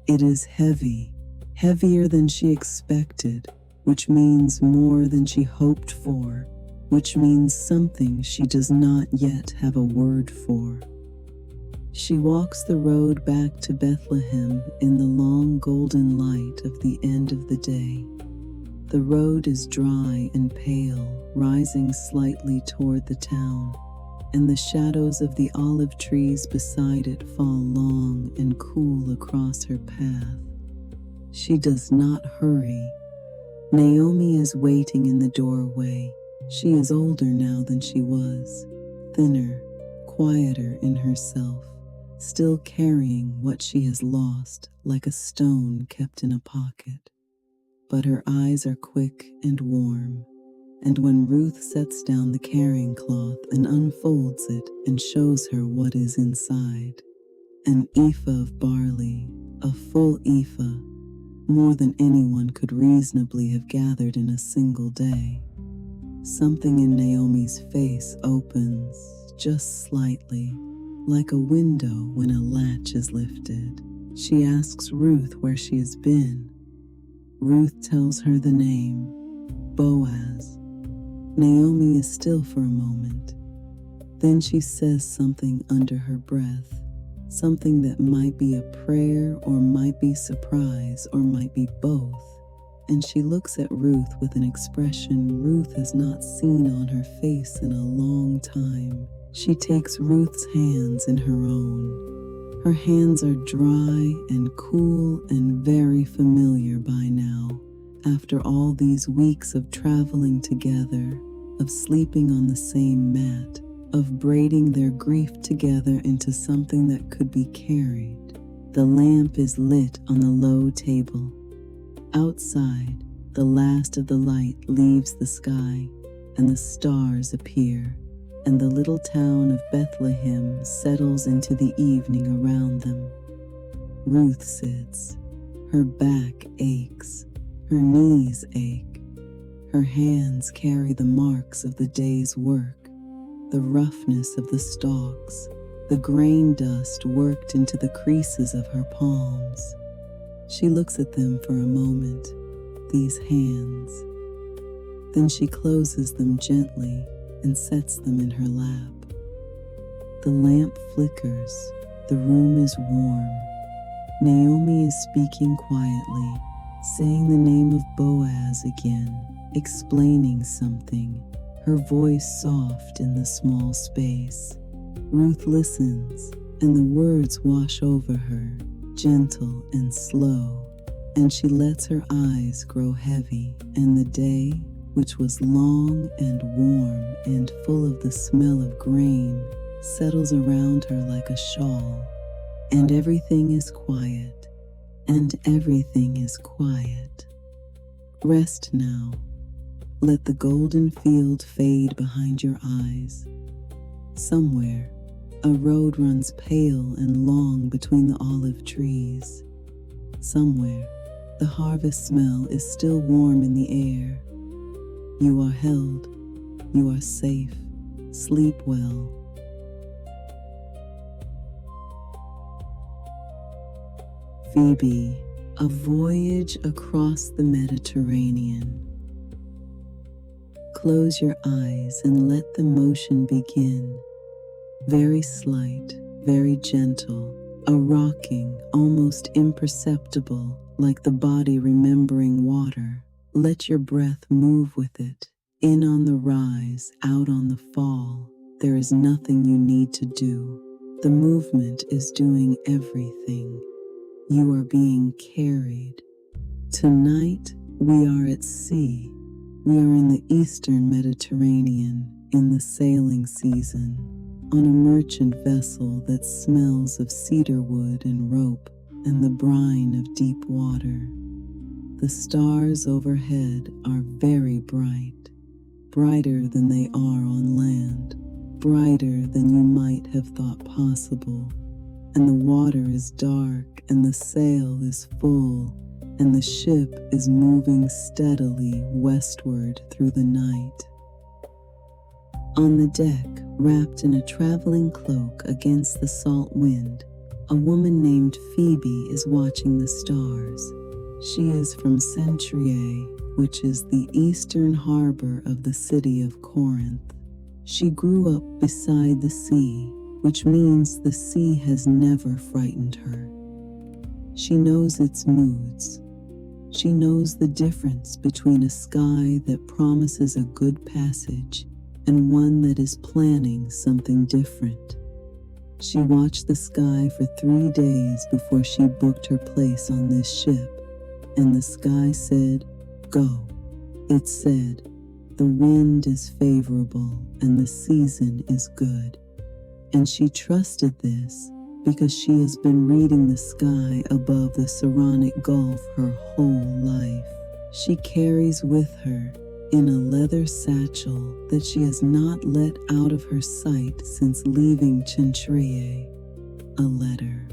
It is heavy, heavier than she expected, which means more than she hoped for, which means something she does not yet have a word for. She walks the road back to Bethlehem in the long golden light of the end of the day. The road is dry and pale, rising slightly toward the town, and the shadows of the olive trees beside it fall long and cool across her path. She does not hurry. Naomi is waiting in the doorway. She is older now than she was, thinner, quieter in herself, still carrying what she has lost like a stone kept in a pocket. But her eyes are quick and warm, and when Ruth sets down the carrying cloth and unfolds it and shows her what is inside, an ephah of barley, a full ephah, more than anyone could reasonably have gathered in a single day. Something in Naomi's face opens just slightly, like a window when a latch is lifted. She asks Ruth where she has been. Ruth tells her the name, Boaz. Naomi is still for a moment. Then she says something under her breath, something that might be a prayer or might be surprise or might be both. And she looks at Ruth with an expression Ruth has not seen on her face in a long time. She takes Ruth's hands in her own. Her hands are dry and cool and very familiar by now, after all these weeks of traveling together, of sleeping on the same mat, of braiding their grief together into something that could be carried. The lamp is lit on the low table. Outside, the last of the light leaves the sky, and the stars appear, and the little town of Bethlehem settles into the evening around them. Ruth sits. Her back aches. Her knees ache. Her hands carry the marks of the day's work, the roughness of the stalks, the grain dust worked into the creases of her palms. She looks at them for a moment, these hands. Then she closes them gently and sets them in her lap. The lamp flickers. The room is warm. Naomi is speaking quietly, saying the name of Boaz again, explaining something, her voice soft in the small space. Ruth listens, and the words wash over her, gentle and slow, and she lets her eyes grow heavy, and the day, which was long and warm and full of the smell of grain, settles around her like a shawl, and everything is quiet, and everything is quiet. Rest now. Let the golden field fade behind your eyes. Somewhere, a road runs pale and long between the olive trees. Somewhere, the harvest smell is still warm in the air. You are held. You are safe. Sleep well. Phoebe, a voyage across the Mediterranean. Close your eyes and let the motion begin. Very slight, very gentle, a rocking, almost imperceptible, like the body remembering water. Let your breath move with it. In on the rise, out on the fall. There is nothing you need to do. The movement is doing everything. You are being carried. Tonight, we are at sea. We are in the eastern Mediterranean, in the sailing season, on a merchant vessel that smells of cedar wood and rope and the brine of deep water. The stars overhead are very bright, brighter than they are on land, brighter than you might have thought possible. And the water is dark, and the sail is full, and the ship is moving steadily westward through the night. On the deck, wrapped in a traveling cloak against the salt wind, a woman named Phoebe is watching the stars. She is from Cenchreae, which is the eastern harbor of the city of Corinth. She grew up beside the sea, which means the sea has never frightened her. She knows its moods. She knows the difference between a sky that promises a good passage and one that is planning something different. She watched the sky for 3 days before she booked her place on this ship, and the sky said, "Go." It said, "The wind is favorable and the season is good." And she trusted this because she has been reading the sky above the Saronic Gulf her whole life. She carries with her, in a leather satchel that she has not let out of her sight since leaving Cenchreae, a letter.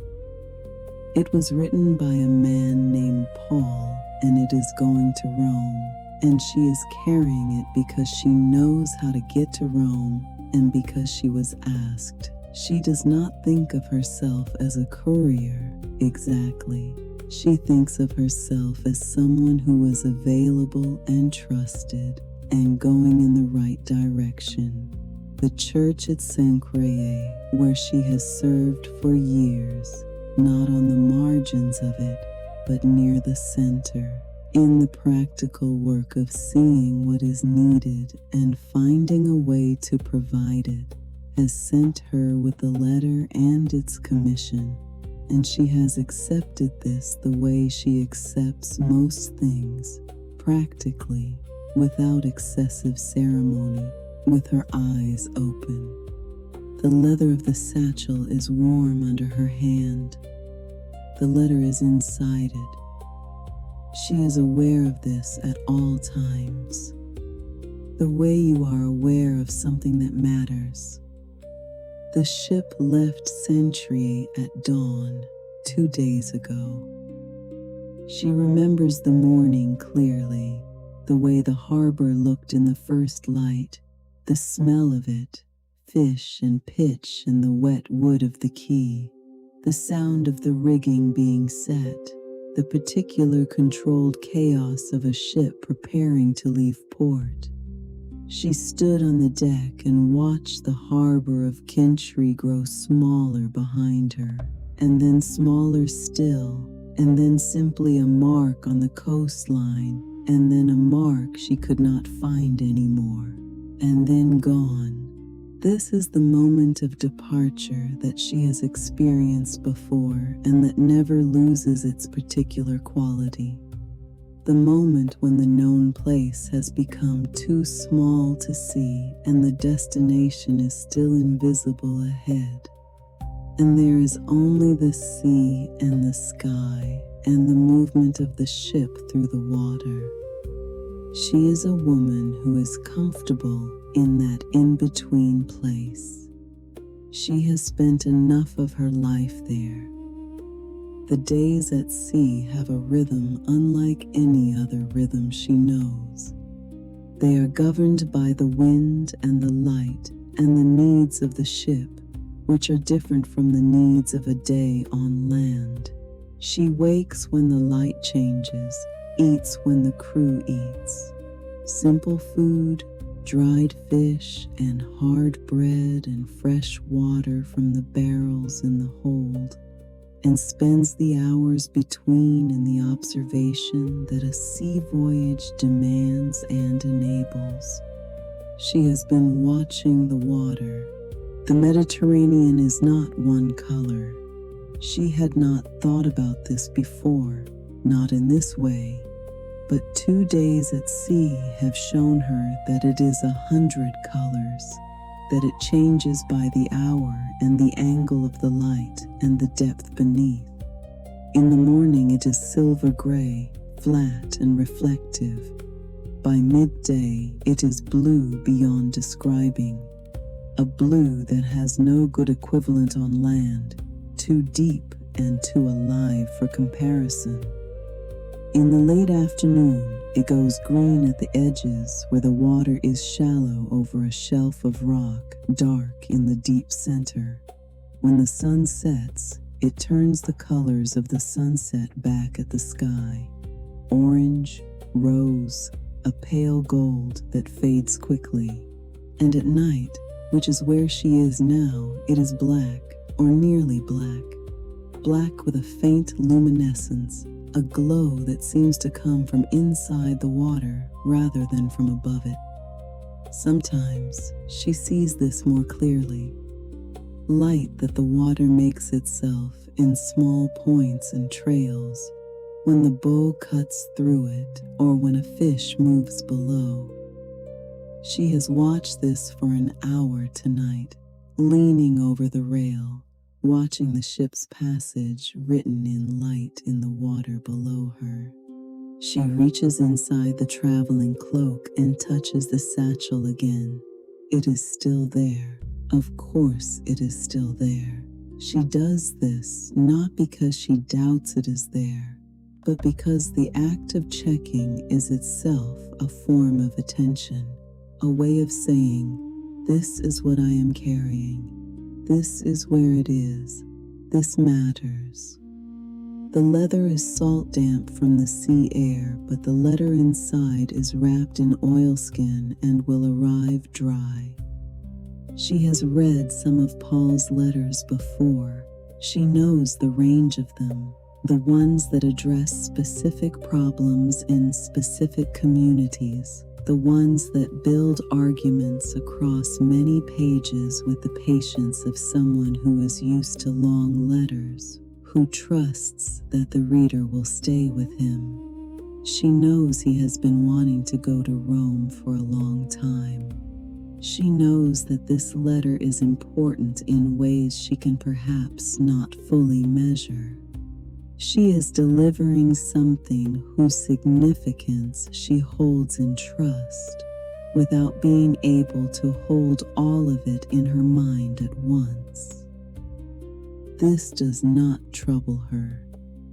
It was written by a man named Paul, and it is going to Rome, and she is carrying it because she knows how to get to Rome and because she was asked. She does not think of herself as a courier exactly. She thinks of herself as someone who was available and trusted and going in the right direction. The church at Cenchreae, where she has served for years, not on the margins of it, but near the center, in the practical work of seeing what is needed and finding a way to provide it, has sent her with the letter and its commission, and she has accepted this the way she accepts most things, practically, without excessive ceremony, with her eyes open. The leather of the satchel is warm under her hand. The letter is inside it. She is aware of this at all times, the way you are aware of something that matters. The ship left Cenchreae at dawn 2 days ago. She remembers the morning clearly, the way the harbor looked in the first light, the smell of it, fish and pitch and the wet wood of the quay, the sound of the rigging being set, the particular controlled chaos of a ship preparing to leave port. She stood on the deck and watched the harbor of Cenchreae grow smaller behind her, and then smaller still, and then simply a mark on the coastline, and then a mark she could not find anymore, and then gone. This is the moment of departure that she has experienced before and that never loses its particular quality. The moment when the known place has become too small to see and the destination is still invisible ahead, and there is only the sea and the sky and the movement of the ship through the water. She is a woman who is comfortable in that in-between place. She has spent enough of her life there. The days at sea have a rhythm unlike any other rhythm she knows. They are governed by the wind and the light and the needs of the ship, which are different from the needs of a day on land. She wakes when the light changes, eats when the crew eats. Simple food, dried fish, and hard bread and fresh water from the barrels in the hold, and spends the hours between in the observation that a sea voyage demands and enables. She has been watching the water. The Mediterranean is not one color. She had not thought about this before, not in this way, but 2 days at sea have shown her that it is 100 colors, that it changes by the hour and the angle of the light and the depth beneath. In the morning it is silver gray, flat and reflective. By midday it is blue beyond describing, a blue that has no good equivalent on land, too deep and too alive for comparison. In the late afternoon, it goes green at the edges where the water is shallow over a shelf of rock, dark in the deep center. When the sun sets, it turns the colors of the sunset back at the sky. Orange, rose, a pale gold that fades quickly. And at night, which is where she is now, it is black, or nearly black. Black with a faint luminescence, a glow that seems to come from inside the water rather than from above it. Sometimes she sees this more clearly. Light that the water makes itself in small points and trails when the bow cuts through it or when a fish moves below. She has watched this for an hour tonight, leaning over the rail, watching the ship's passage written in light in the water below her. She reaches inside the traveling cloak and touches the satchel again. It is still there. Of course it is still there. She does this not because she doubts it is there, but because the act of checking is itself a form of attention, a way of saying, this is what I am carrying. This is where it is. This matters. The leather is salt damp from the sea air, but the letter inside is wrapped in oilskin and will arrive dry. She has read some of Paul's letters before. She knows the range of them, the ones that address specific problems in specific communities, the ones that build arguments across many pages with the patience of someone who is used to long letters, who trusts that the reader will stay with him. She knows he has been wanting to go to Rome for a long time. She knows that this letter is important in ways she can perhaps not fully measure. She is delivering something whose significance she holds in trust, without being able to hold all of it in her mind at once. This does not trouble her.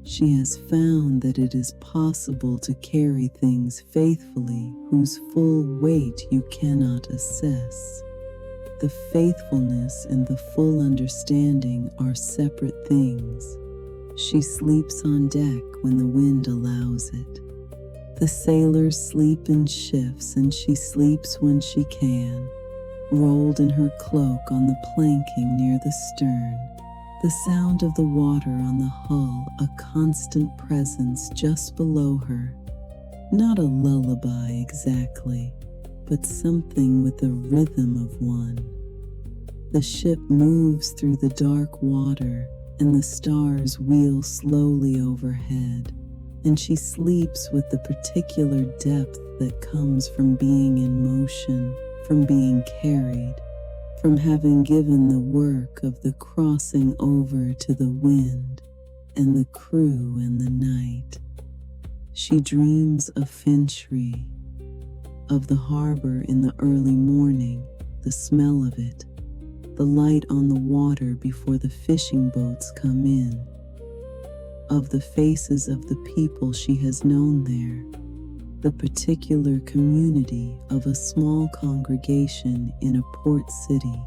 She has found that it is possible to carry things faithfully whose full weight you cannot assess. The faithfulness and the full understanding are separate things. She sleeps on deck when the wind allows it. The sailors sleep in shifts and she sleeps when she can, rolled in her cloak on the planking near the stern. The sound of the water on the hull, a constant presence just below her. Not a lullaby exactly, but something with the rhythm of one. The ship moves through the dark water, and the stars wheel slowly overhead, and she sleeps with the particular depth that comes from being in motion, from being carried, from having given the work of the crossing over to the wind and the crew and the night. She dreams of Finchree, of the harbor in the early morning, the smell of it, the light on the water before the fishing boats come in, of the faces of the people she has known there, the particular community of a small congregation in a port city,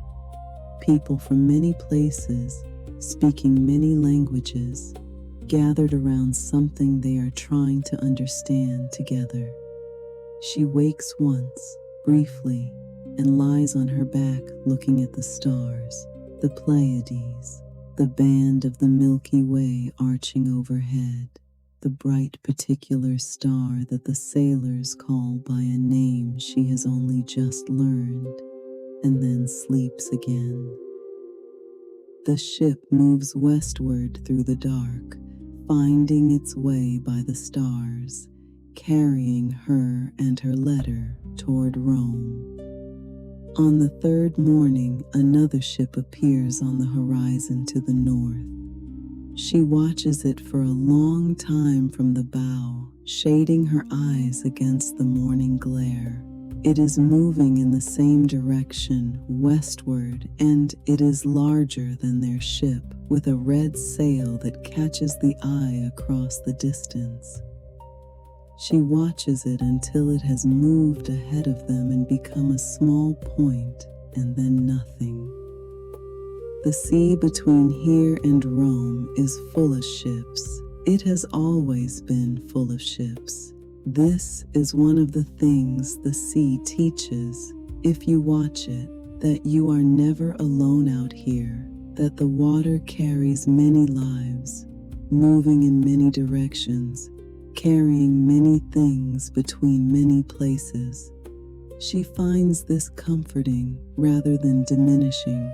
people from many places, speaking many languages, gathered around something they are trying to understand together. She wakes once, briefly, and lies on her back looking at the stars, the Pleiades, the band of the Milky Way arching overhead, the bright particular star that the sailors call by a name she has only just learned, and then sleeps again. The ship moves westward through the dark, finding its way by the stars, carrying her and her letter toward Rome. On the third morning, another ship appears on the horizon to the north. She watches it for a long time from the bow, shading her eyes against the morning glare. It is moving in the same direction, westward, and it is larger than their ship, with a red sail that catches the eye across the distance. She watches it until it has moved ahead of them and become a small point, and then nothing. The sea between here and Rome is full of ships. It has always been full of ships. This is one of the things the sea teaches, if you watch it, that you are never alone out here, that the water carries many lives, moving in many directions, carrying many things between many places. She finds this comforting rather than diminishing.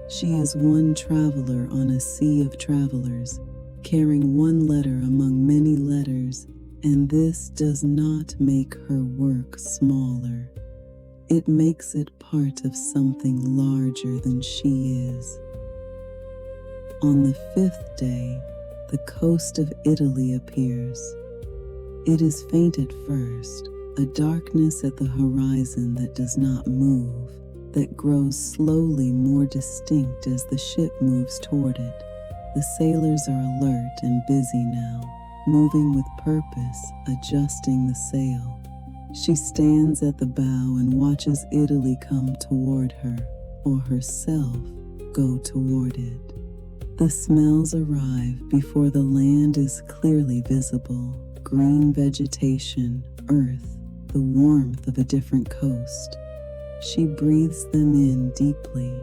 She is one traveler on a sea of travelers, carrying one letter among many letters, and this does not make her work smaller. It makes it part of something larger than she is. On the 5th day, the coast of Italy appears. It is faint at first, a darkness at the horizon that does not move, that grows slowly more distinct as the ship moves toward it. The sailors are alert and busy now, moving with purpose, adjusting the sail. She stands at the bow and watches Italy come toward her, or herself go toward it. The smells arrive before the land is clearly visible. Green vegetation, earth, the warmth of a different coast. She breathes them in deeply.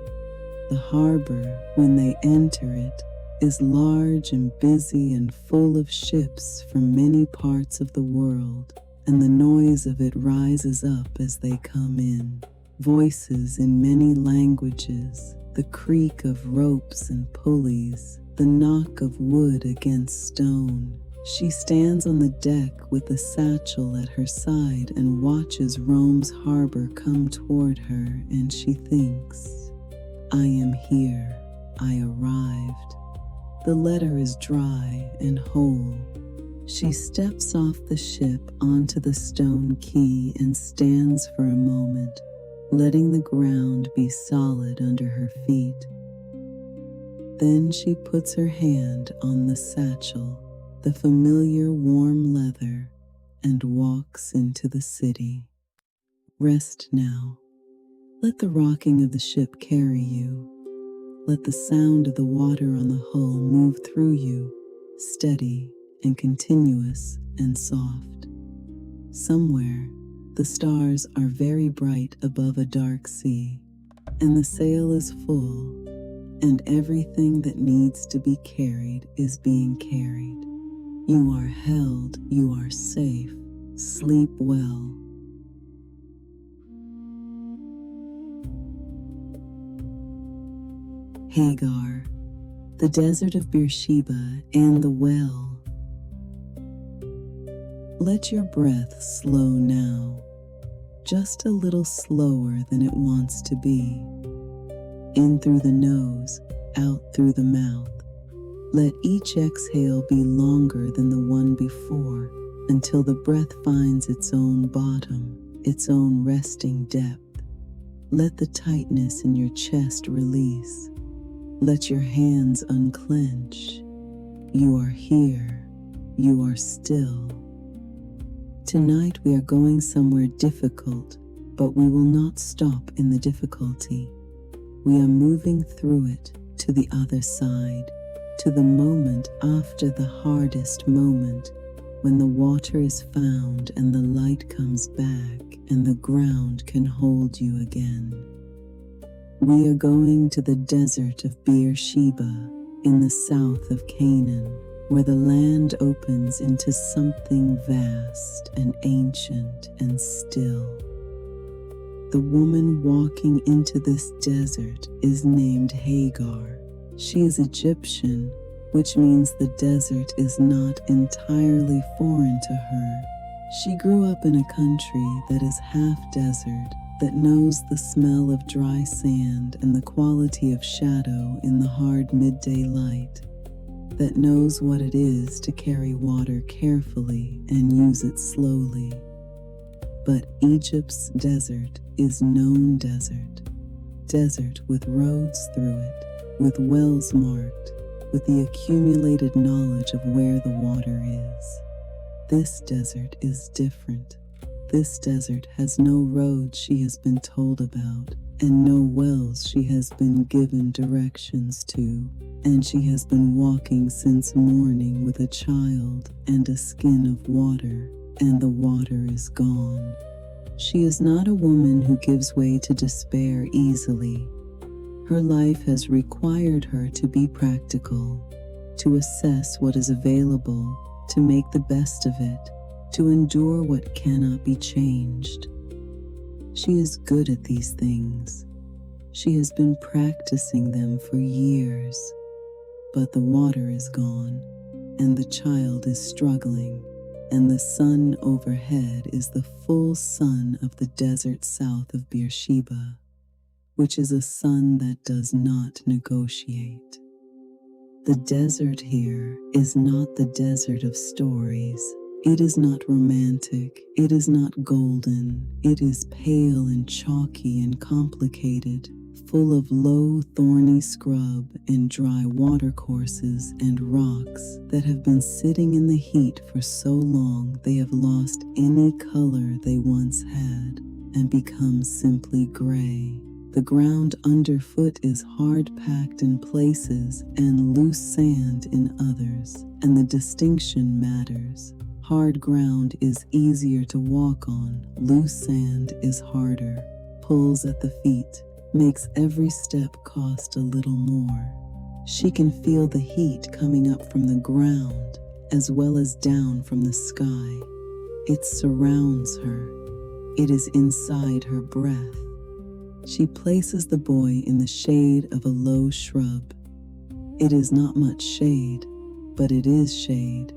The harbor, when they enter it, is large and busy and full of ships from many parts of the world, and the noise of it rises up as they come in. Voices in many languages, the creak of ropes and pulleys, the knock of wood against stone. She stands on the deck with a satchel at her side and watches Rome's harbor come toward her, and she thinks, I am here, I arrived. The letter is dry and whole. She steps off the ship onto the stone quay and stands for a moment, letting the ground be solid under her feet. Then she puts her hand on the satchel, the familiar warm leather, and walks into the city. Rest now. Let the rocking of the ship carry you. Let the sound of the water on the hull move through you, steady and continuous and soft. Somewhere, the stars are very bright above a dark sea, and the sail is full, and everything that needs to be carried is being carried. You are held, you are safe. Sleep well. Hagar, the desert of Beersheba and the well. Let your breath slow now, just a little slower than it wants to be. In through the nose, out through the mouth. Let each exhale be longer than the one before, until the breath finds its own bottom, its own resting depth. Let the tightness in your chest release. Let your hands unclench. You are here. You are still. Tonight we are going somewhere difficult, but we will not stop in the difficulty. We are moving through it to the other side, to the moment after the hardest moment, when the water is found and the light comes back and the ground can hold you again. We are going to the desert of Beersheba in the south of Canaan, where the land opens into something vast and ancient and still. The woman walking into this desert is named Hagar. She is Egyptian, which means the desert is not entirely foreign to her. She grew up in a country that is half desert, that knows the smell of dry sand and the quality of shadow in the hard midday light, that knows what it is to carry water carefully and use it slowly. But Egypt's desert is known desert, desert with roads through it, with wells marked, with the accumulated knowledge of where the water is. This desert is different. This desert has no roads she has been told about, and no wells she has been given directions to, and she has been walking since morning with a child and a skin of water, and the water is gone. She is not a woman who gives way to despair easily. Her life has required her to be practical, to assess what is available, to make the best of it, to endure what cannot be changed. She is good at these things. She has been practicing them for years. But the water is gone, and the child is struggling, and the sun overhead is the full sun of the desert south of Beersheba, which is a sun that does not negotiate. The desert here is not the desert of stories. It is not romantic. It is not golden. It is pale and chalky and complicated, full of low, thorny scrub and dry watercourses and rocks that have been sitting in the heat for so long they have lost any color they once had and become simply gray. The ground underfoot is hard-packed in places and loose sand in others, and the distinction matters. Hard ground is easier to walk on, loose sand is harder, pulls at the feet, makes every step cost a little more. She can feel the heat coming up from the ground as well as down from the sky. It surrounds her. It is inside her breath. She places the boy in the shade of a low shrub. It is not much shade, but it is shade,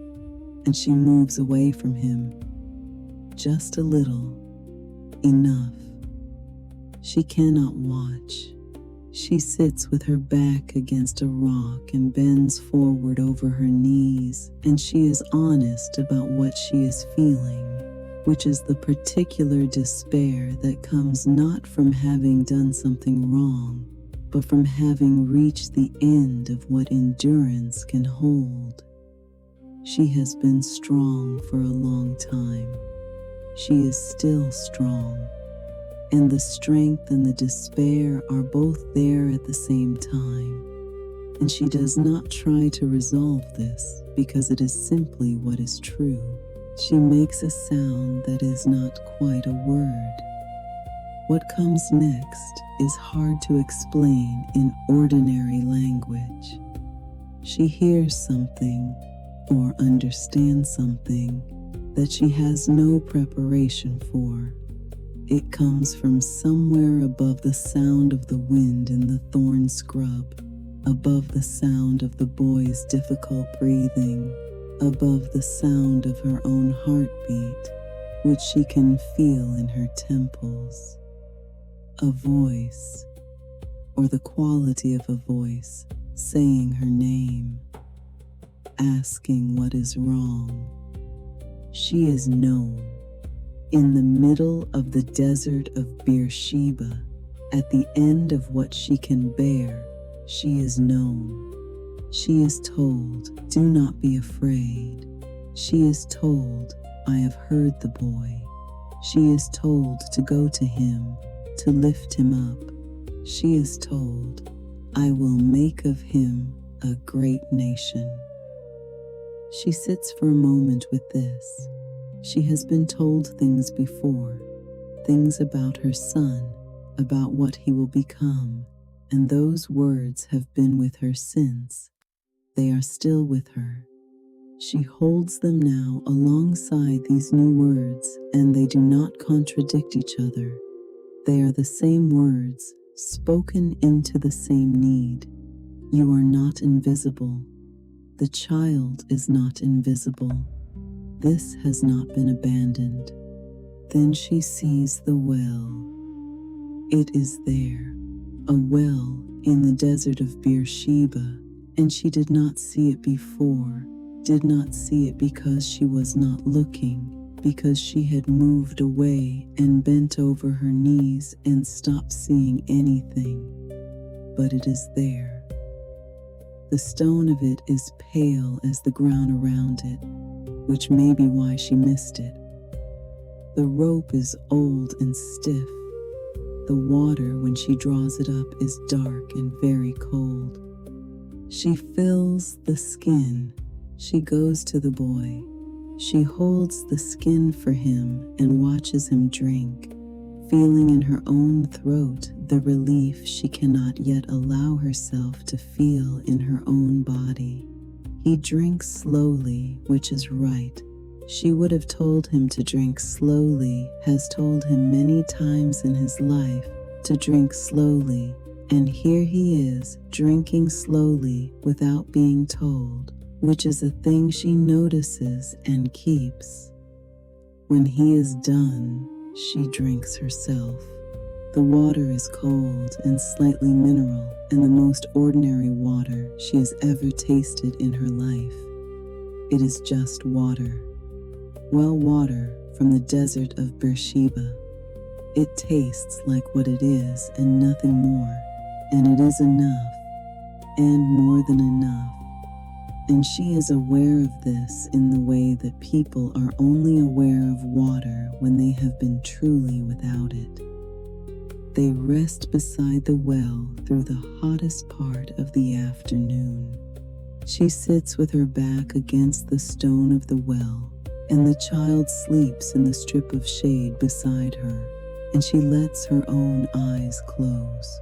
and she moves away from him. Just a little. Enough. She cannot watch. She sits with her back against a rock and bends forward over her knees, and she is honest about what she is feeling, which is the particular despair that comes not from having done something wrong, but from having reached the end of what endurance can hold. She has been strong for a long time. She is still strong. And the strength and the despair are both there at the same time. And she does not try to resolve this because it is simply what is true. She makes a sound that is not quite a word. What comes next is hard to explain in ordinary language. She hears something or understands something that she has no preparation for. It comes from somewhere above the sound of the wind in the thorn scrub, above the sound of the boy's difficult breathing, above the sound of her own heartbeat, which she can feel in her temples. A voice, or the quality of a voice, saying her name, asking what is wrong. She is known. In the middle of the desert of Beersheba, at the end of what she can bear, she is known. She is told, do not be afraid. She is told, I have heard the boy. She is told to go to him, to lift him up. She is told, I will make of him a great nation. She sits for a moment with this. She has been told things before, things about her son, about what he will become, and those words have been with her since. They are still with her. She holds them now alongside these new words, and they do not contradict each other. They are the same words, spoken into the same need. You are not invisible. The child is not invisible. This has not been abandoned. Then she sees the well. It is there, a well in the desert of Beersheba, and she did not see it before, did not see it because she was not looking, because she had moved away and bent over her knees and stopped seeing anything. But it is there. The stone of it is pale as the ground around it, which may be why she missed it. The rope is old and stiff. The water, when she draws it up, is dark and very cold. She fills the skin. She goes to the boy. She holds the skin for him and watches him drink, feeling in her own throat the relief she cannot yet allow herself to feel in her own body. He drinks slowly, which is right, She would have told him to drink slowly, has told him many times in his life to drink slowly, and here he is drinking slowly without being told, which is a thing she notices and keeps. When he is done, she drinks herself. The water is cold and slightly mineral, and the most ordinary water she has ever tasted in her life. It is just water. Well water from the desert of Beersheba. It tastes like what it is and nothing more, and it is enough, and more than enough. And she is aware of this in the way that people are only aware of water when they have been truly without it. They rest beside the well through the hottest part of the afternoon. She sits with her back against the stone of the well, and the child sleeps in the strip of shade beside her, and she lets her own eyes close.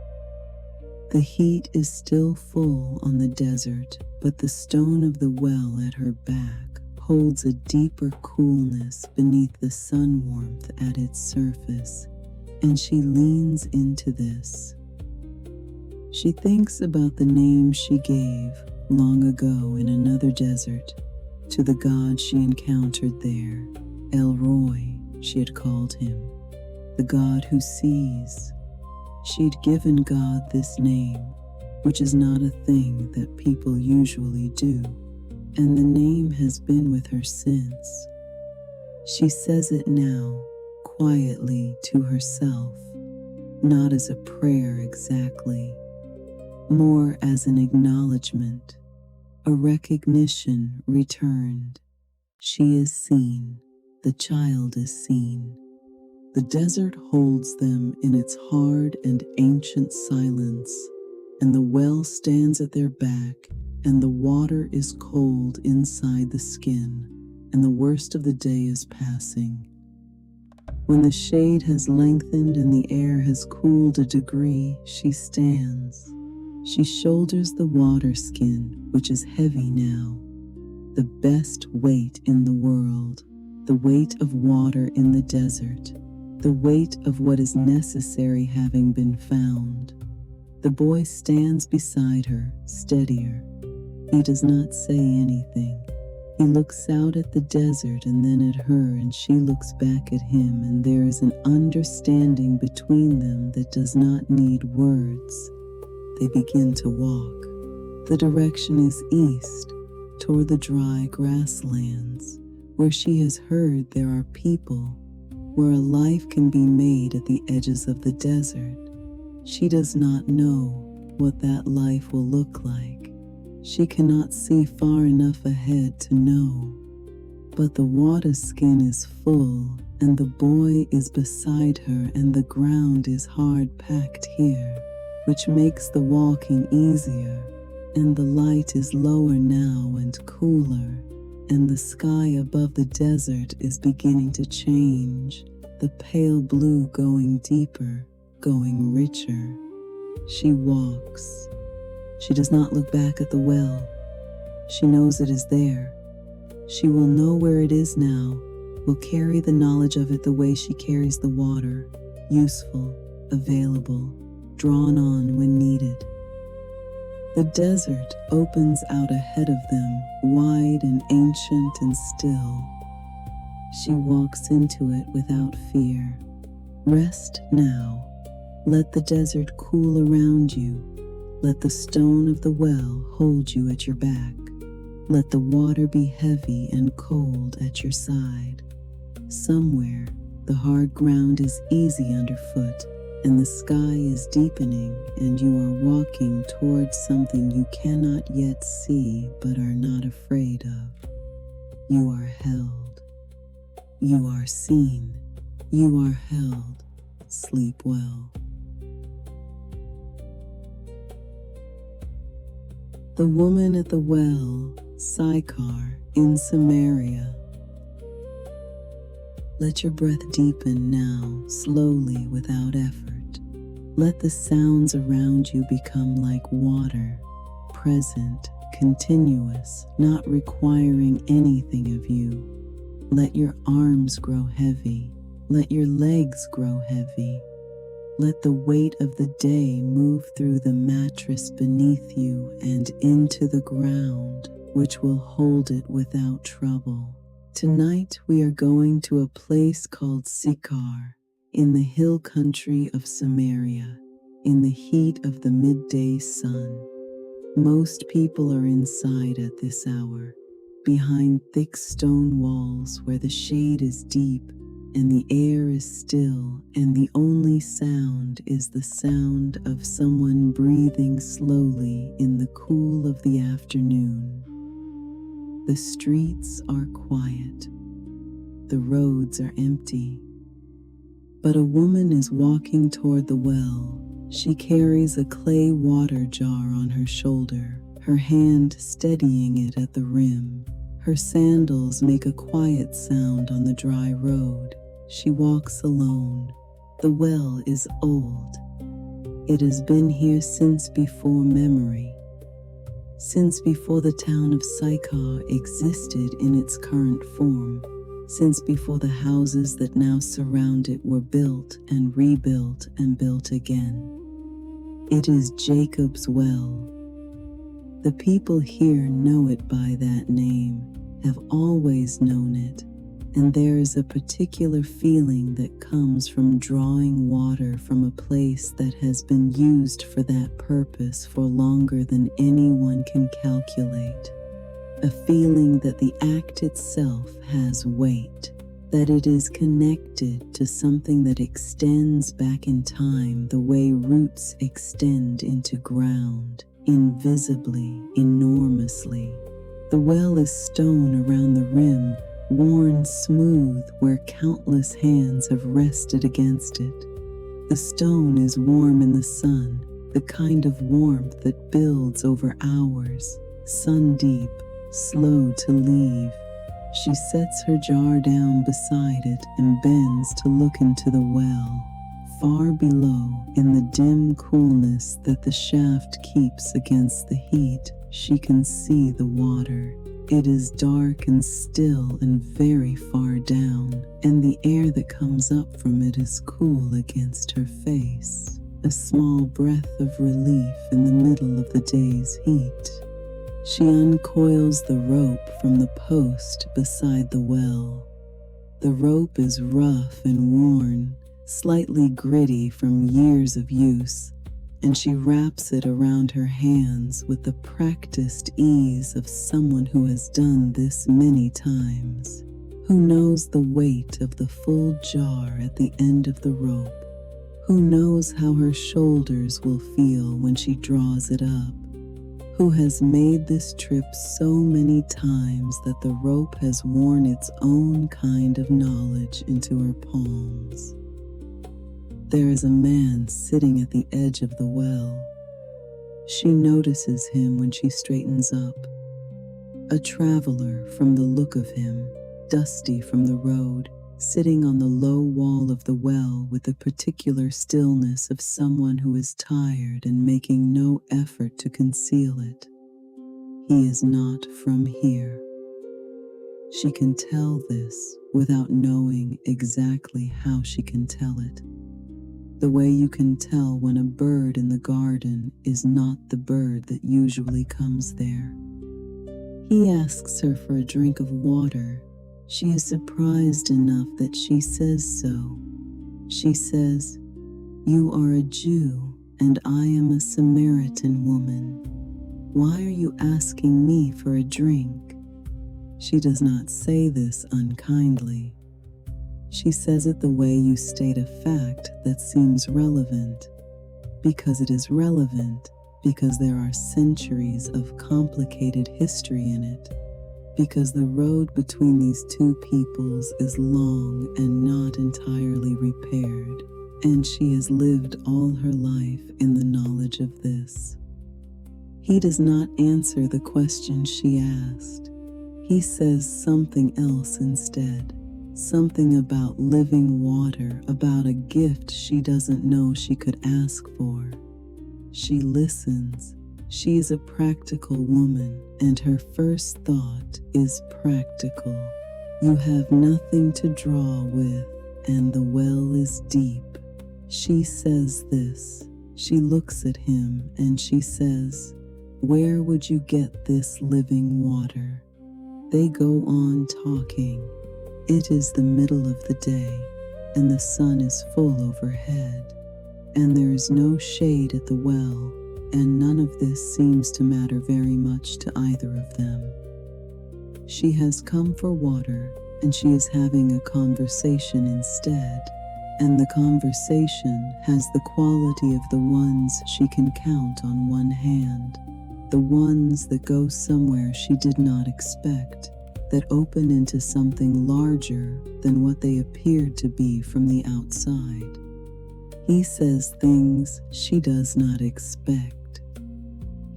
The heat is still full on the desert, but the stone of the well at her back holds a deeper coolness beneath the sun warmth at its surface, and she leans into this. She thinks about the name she gave long ago in another desert to the God she encountered there. El Roy, she had called him, the God who sees. She'd given God this name, which is not a thing that people usually do, and the name has been with her since. She says it now, quietly to herself, not as a prayer exactly, more as an acknowledgement, a recognition returned. She is seen, the child is seen. The desert holds them in its hard and ancient silence, and the well stands at their back, and the water is cold inside the skin, and the worst of the day is passing. When the shade has lengthened and the air has cooled a degree, she stands. She shoulders the water skin, which is heavy now, the best weight in the world, the weight of water in the desert, the weight of what is necessary having been found. The boy stands beside her, steadier. He does not say anything. He looks out at the desert and then at her, and she looks back at him, and there is an understanding between them that does not need words. They begin to walk. The direction is east, toward the dry grasslands, where she has heard there are people, where a life can be made at the edges of the desert. She does not know what that life will look like. She cannot see far enough ahead to know. But the water skin is full, and the boy is beside her, and the ground is hard packed here, which makes the walking easier, and the light is lower now and cooler, and the sky above the desert is beginning to change, the pale blue going deeper, going richer. She walks. She does not look back at the well. She knows it is there. She will know where it is now, will carry the knowledge of it the way she carries the water, useful, available, drawn on when needed. The desert opens out ahead of them, wide and ancient and still. She walks into it without fear. Rest now. Let the desert cool around you. Let the stone of the well hold you at your back. Let the water be heavy and cold at your side. Somewhere, the hard ground is easy underfoot, and the sky is deepening, and you are walking towards something you cannot yet see but are not afraid of. You are held. You are seen. You are held. Sleep well. The woman at the well, Sychar, in Samaria. Let your breath deepen now, slowly, without effort. Let the sounds around you become like water, present, continuous, not requiring anything of you. Let your arms grow heavy. Let your legs grow heavy. Let the weight of the day move through the mattress beneath you and into the ground, which will hold it without trouble. Tonight we are going to a place called Sychar, in the hill country of Samaria, in the heat of the midday sun. Most people are inside at this hour, behind thick stone walls where the shade is deep and the air is still, and the only sound is the sound of someone breathing slowly in the cool of the afternoon. The streets are quiet. The roads are empty. But a woman is walking toward the well. She carries a clay water jar on her shoulder, her hand steadying it at the rim. Her sandals make a quiet sound on the dry road. She walks alone. The well is old. It has been here since before memory, since before the town of Sychar existed in its current form, since before the houses that now surround it were built and rebuilt and built again. It is Jacob's well. The people here know it by that name, have always known it, and there is a particular feeling that comes from drawing water from a place that has been used for that purpose for longer than anyone can calculate. A feeling that the act itself has weight, that it is connected to something that extends back in time the way roots extend into ground, invisibly, enormously. The well is stone around the rim, worn smooth where countless hands have rested against it. The stone is warm in the sun, the kind of warmth that builds over hours, sun deep, slow to leave. She sets her jar down beside it and bends to look into the well. Far below, in the dim coolness that the shaft keeps against the heat, she can see the water. It is dark and still and very far down, and the air that comes up from it is cool against her face, a small breath of relief in the middle of the day's heat. She uncoils the rope from the post beside the well. The rope is rough and worn, slightly gritty from years of use, and she wraps it around her hands with the practiced ease of someone who has done this many times, who knows the weight of the full jar at the end of the rope, who knows how her shoulders will feel when she draws it up, who has made this trip so many times that the rope has worn its own kind of knowledge into her palms. There is a man sitting at the edge of the well. She notices him when she straightens up. A traveler from the look of him, dusty from the road, sitting on the low wall of the well with the particular stillness of someone who is tired and making no effort to conceal it. He is not from here. She can tell this without knowing exactly how she can tell it. The way you can tell when a bird in the garden is not the bird that usually comes there. He asks her for a drink of water. She is surprised enough that she says so. She says, "You are a Jew, and I am a Samaritan woman. Why are you asking me for a drink?" She does not say this unkindly. She says it the way you state a fact that seems relevant, because it is relevant, because there are centuries of complicated history in it, because the road between these two peoples is long and not entirely repaired, and she has lived all her life in the knowledge of this. He does not answer the question she asked. He says something else instead. Something about living water, about a gift she doesn't know she could ask for. She listens. She is a practical woman, and her first thought is practical. You have nothing to draw with, and the well is deep. She says this. She looks at him and she says, "Where would you get this living water?" They go on talking. It is the middle of the day, and the sun is full overhead, and there is no shade at the well, and none of this seems to matter very much to either of them. She has come for water, and she is having a conversation instead, and the conversation has the quality of the ones she can count on one hand, the ones that go somewhere she did not expect, that open into something larger than what they appeared to be from the outside. He says things she does not expect.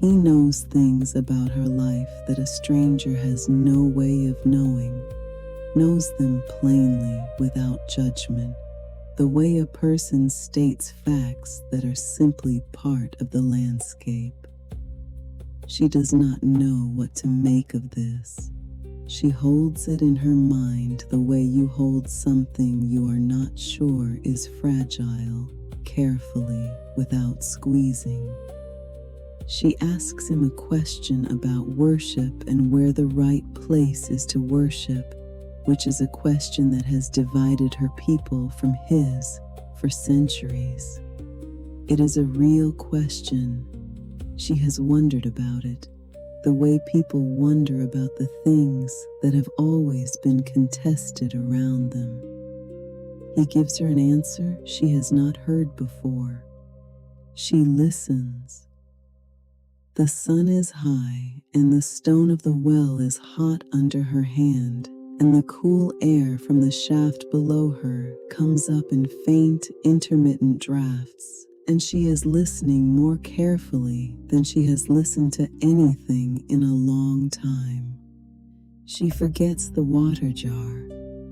He knows things about her life that a stranger has no way of knowing, knows them plainly without judgment, the way a person states facts that are simply part of the landscape. She does not know what to make of this. She holds it in her mind the way you hold something you are not sure is fragile, carefully, without squeezing. She asks him a question about worship and where the right place is to worship, which is a question that has divided her people from his for centuries. It is a real question. She has wondered about it, the way people wonder about the things that have always been contested around them. He gives her an answer she has not heard before. She listens. The sun is high, and the stone of the well is hot under her hand, and the cool air from the shaft below her comes up in faint, intermittent drafts, and she is listening more carefully than she has listened to anything in a long time. She forgets the water jar.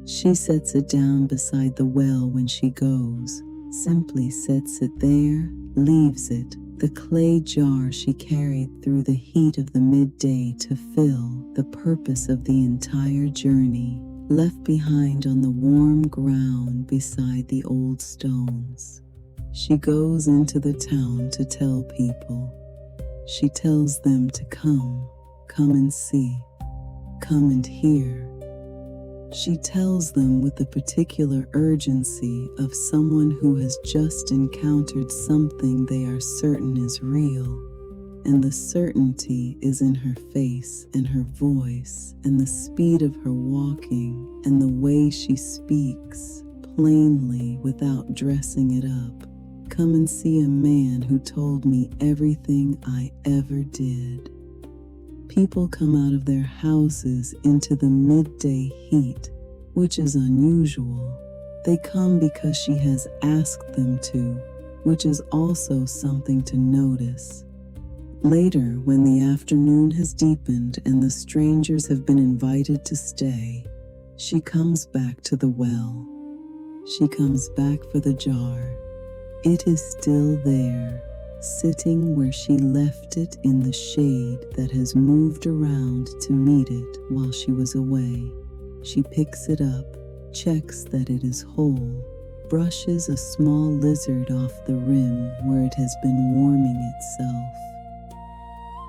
She sets it down beside the well when she goes, simply sets it there, leaves it, the clay jar she carried through the heat of the midday to fill the purpose of the entire journey, left behind on the warm ground beside the old stones. She goes into the town to tell people. She tells them to come and see, come and hear. She tells them with the particular urgency of someone who has just encountered something they are certain is real, and the certainty is in her face and her voice and the speed of her walking and the way she speaks, plainly without dressing it up. Come and see a man who told me everything I ever did. People come out of their houses into the midday heat, which is unusual. They come because she has asked them to, which is also something to notice. Later, when the afternoon has deepened and the strangers have been invited to stay, she comes back to the well. She comes back for the jar. It is still there, sitting where she left it in the shade that has moved around to meet it while she was away. She picks it up, checks that it is whole, brushes a small lizard off the rim where it has been warming itself.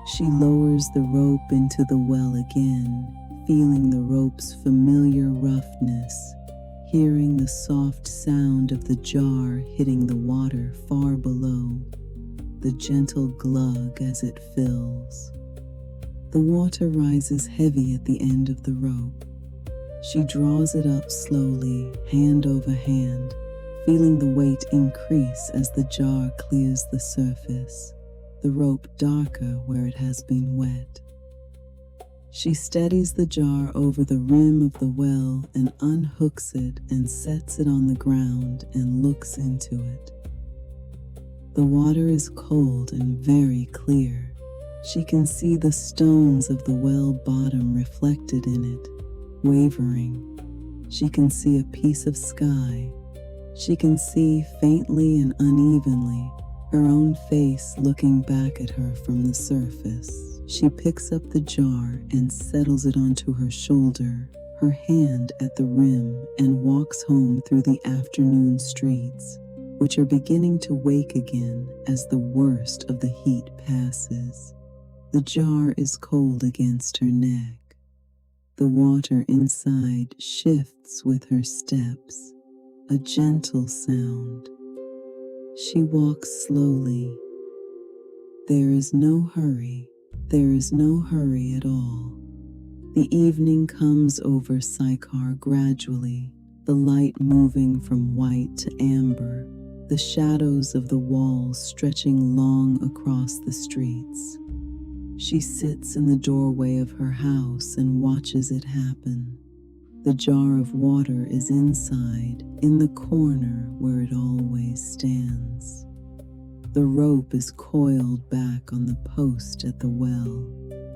She lowers the rope into the well again, feeling the rope's familiar roughness, hearing the soft sound of the jar hitting the water far below, the gentle glug as it fills. The water rises heavy at the end of the rope. She draws it up slowly, hand over hand, feeling the weight increase as the jar clears the surface, the rope darker where it has been wet. She steadies the jar over the rim of the well and unhooks it and sets it on the ground and looks into it. The water is cold and very clear. She can see the stones of the well bottom reflected in it, wavering. She can see a piece of sky. She can see faintly and unevenly her own face looking back at her from the surface. She picks up the jar and settles it onto her shoulder, her hand at the rim, and walks home through the afternoon streets, which are beginning to wake again as the worst of the heat passes. The jar is cold against her neck. The water inside shifts with her steps, a gentle sound. She walks slowly. There is no hurry. There is no hurry at all. The evening comes over Sychar gradually, the light moving from white to amber, the shadows of the walls stretching long across the streets. She sits in the doorway of her house and watches it happen. The jar of water is inside, in the corner where it always stands. The rope is coiled back on the post at the well.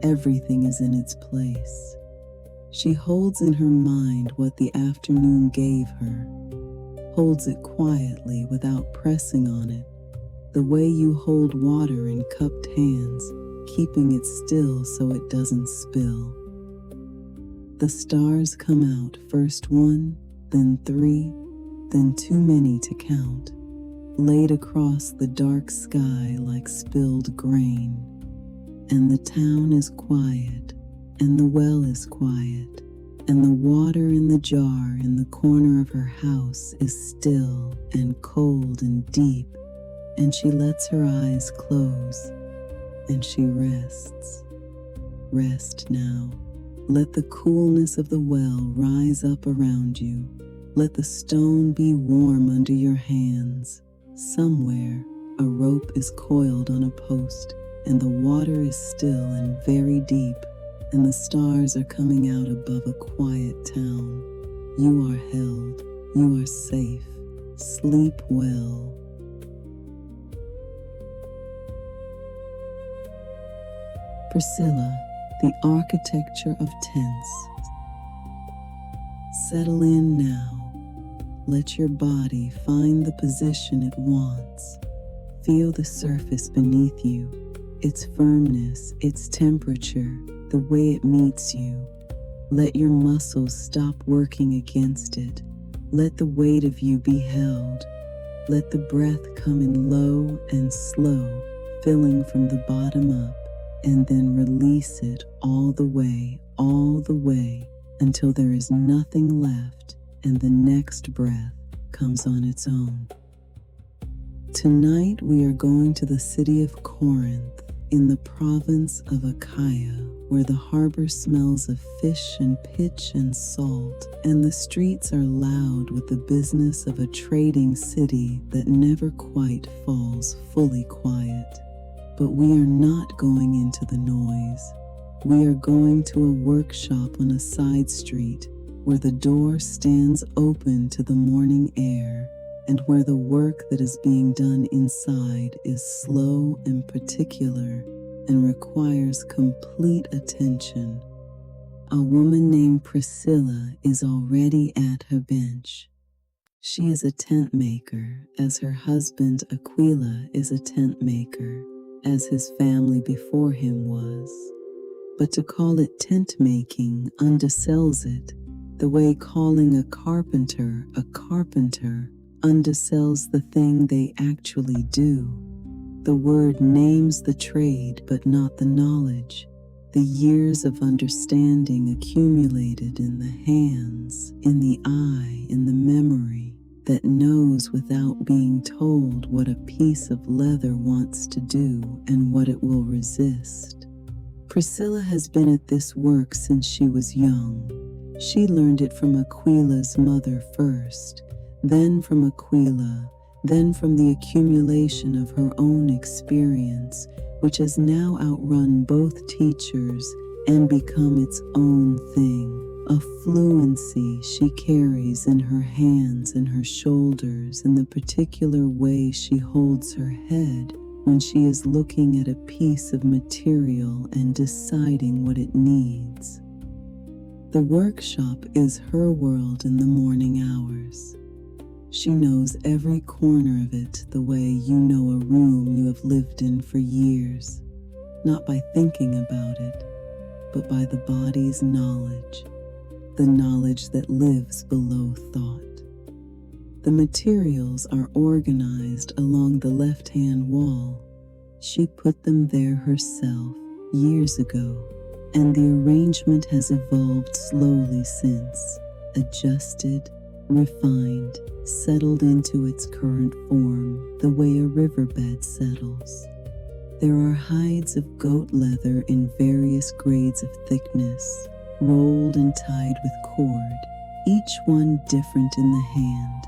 Everything is in its place. She holds in her mind what the afternoon gave her, holds it quietly without pressing on it, the way you hold water in cupped hands, keeping it still so it doesn't spill. The stars come out, first one, then three, then too many to count, laid across the dark sky like spilled grain. And the town is quiet, and the well is quiet, and the water in the jar in the corner of her house is still and cold and deep, and she lets her eyes close, and she rests. Rest now. Let the coolness of the well rise up around you. Let the stone be warm under your hands. Somewhere, a rope is coiled on a post, and the water is still and very deep, and the stars are coming out above a quiet town. You are held. You are safe. Sleep well. Priscilla, the architecture of tents. Settle in now. Let your body find the position it wants. Feel the surface beneath you, its firmness, its temperature, the way it meets you. Let your muscles stop working against it. Let the weight of you be held. Let the breath come in low and slow, filling from the bottom up, and then release it all the way, until there is nothing left and the next breath comes on its own. Tonight we are going to the city of Corinth in the province of Achaia, where the harbor smells of fish and pitch and salt, and the streets are loud with the business of a trading city that never quite falls fully quiet. But we are not going into the noise. We are going to a workshop on a side street where the door stands open to the morning air, and where the work that is being done inside is slow and particular and requires complete attention. A woman named Priscilla is already at her bench. She is a tent maker, as her husband Aquila is a tent maker, as his family before him was. But to call it tent making undersells it, the way calling a carpenter undersells the thing they actually do. The word names the trade but not the knowledge, the years of understanding accumulated in the hands, in the eye, in the memory, that knows without being told what a piece of leather wants to do and what it will resist. Priscilla has been at this work since she was young. She learned it from Aquila's mother first, then from Aquila, then from the accumulation of her own experience, which has now outrun both teachers and become its own thing, a fluency she carries in her hands and her shoulders, in the particular way she holds her head when she is looking at a piece of material and deciding what it needs. The workshop is her world in the morning hours. She knows every corner of it the way you know a room you have lived in for years, not by thinking about it, but by the body's knowledge. the knowledge that lives below thought. The materials are organized along the left-hand wall. She put them there herself years ago, and the arrangement has evolved slowly since, adjusted, refined, settled into its current form the way a riverbed settles. There are hides of goat leather in various grades of thickness, rolled and tied with cord, each one different in the hand,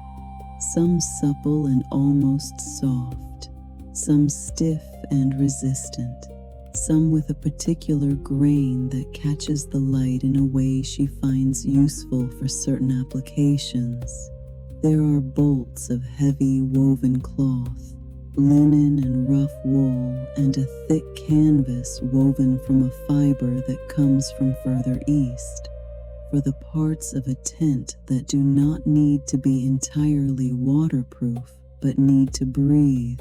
some supple and almost soft, some stiff and resistant, some with a particular grain that catches the light in a way she finds useful for certain applications. There are bolts of heavy woven cloth, linen and rough wool, and a thick canvas woven from a fiber that comes from further east, for the parts of a tent that do not need to be entirely waterproof but need to breathe.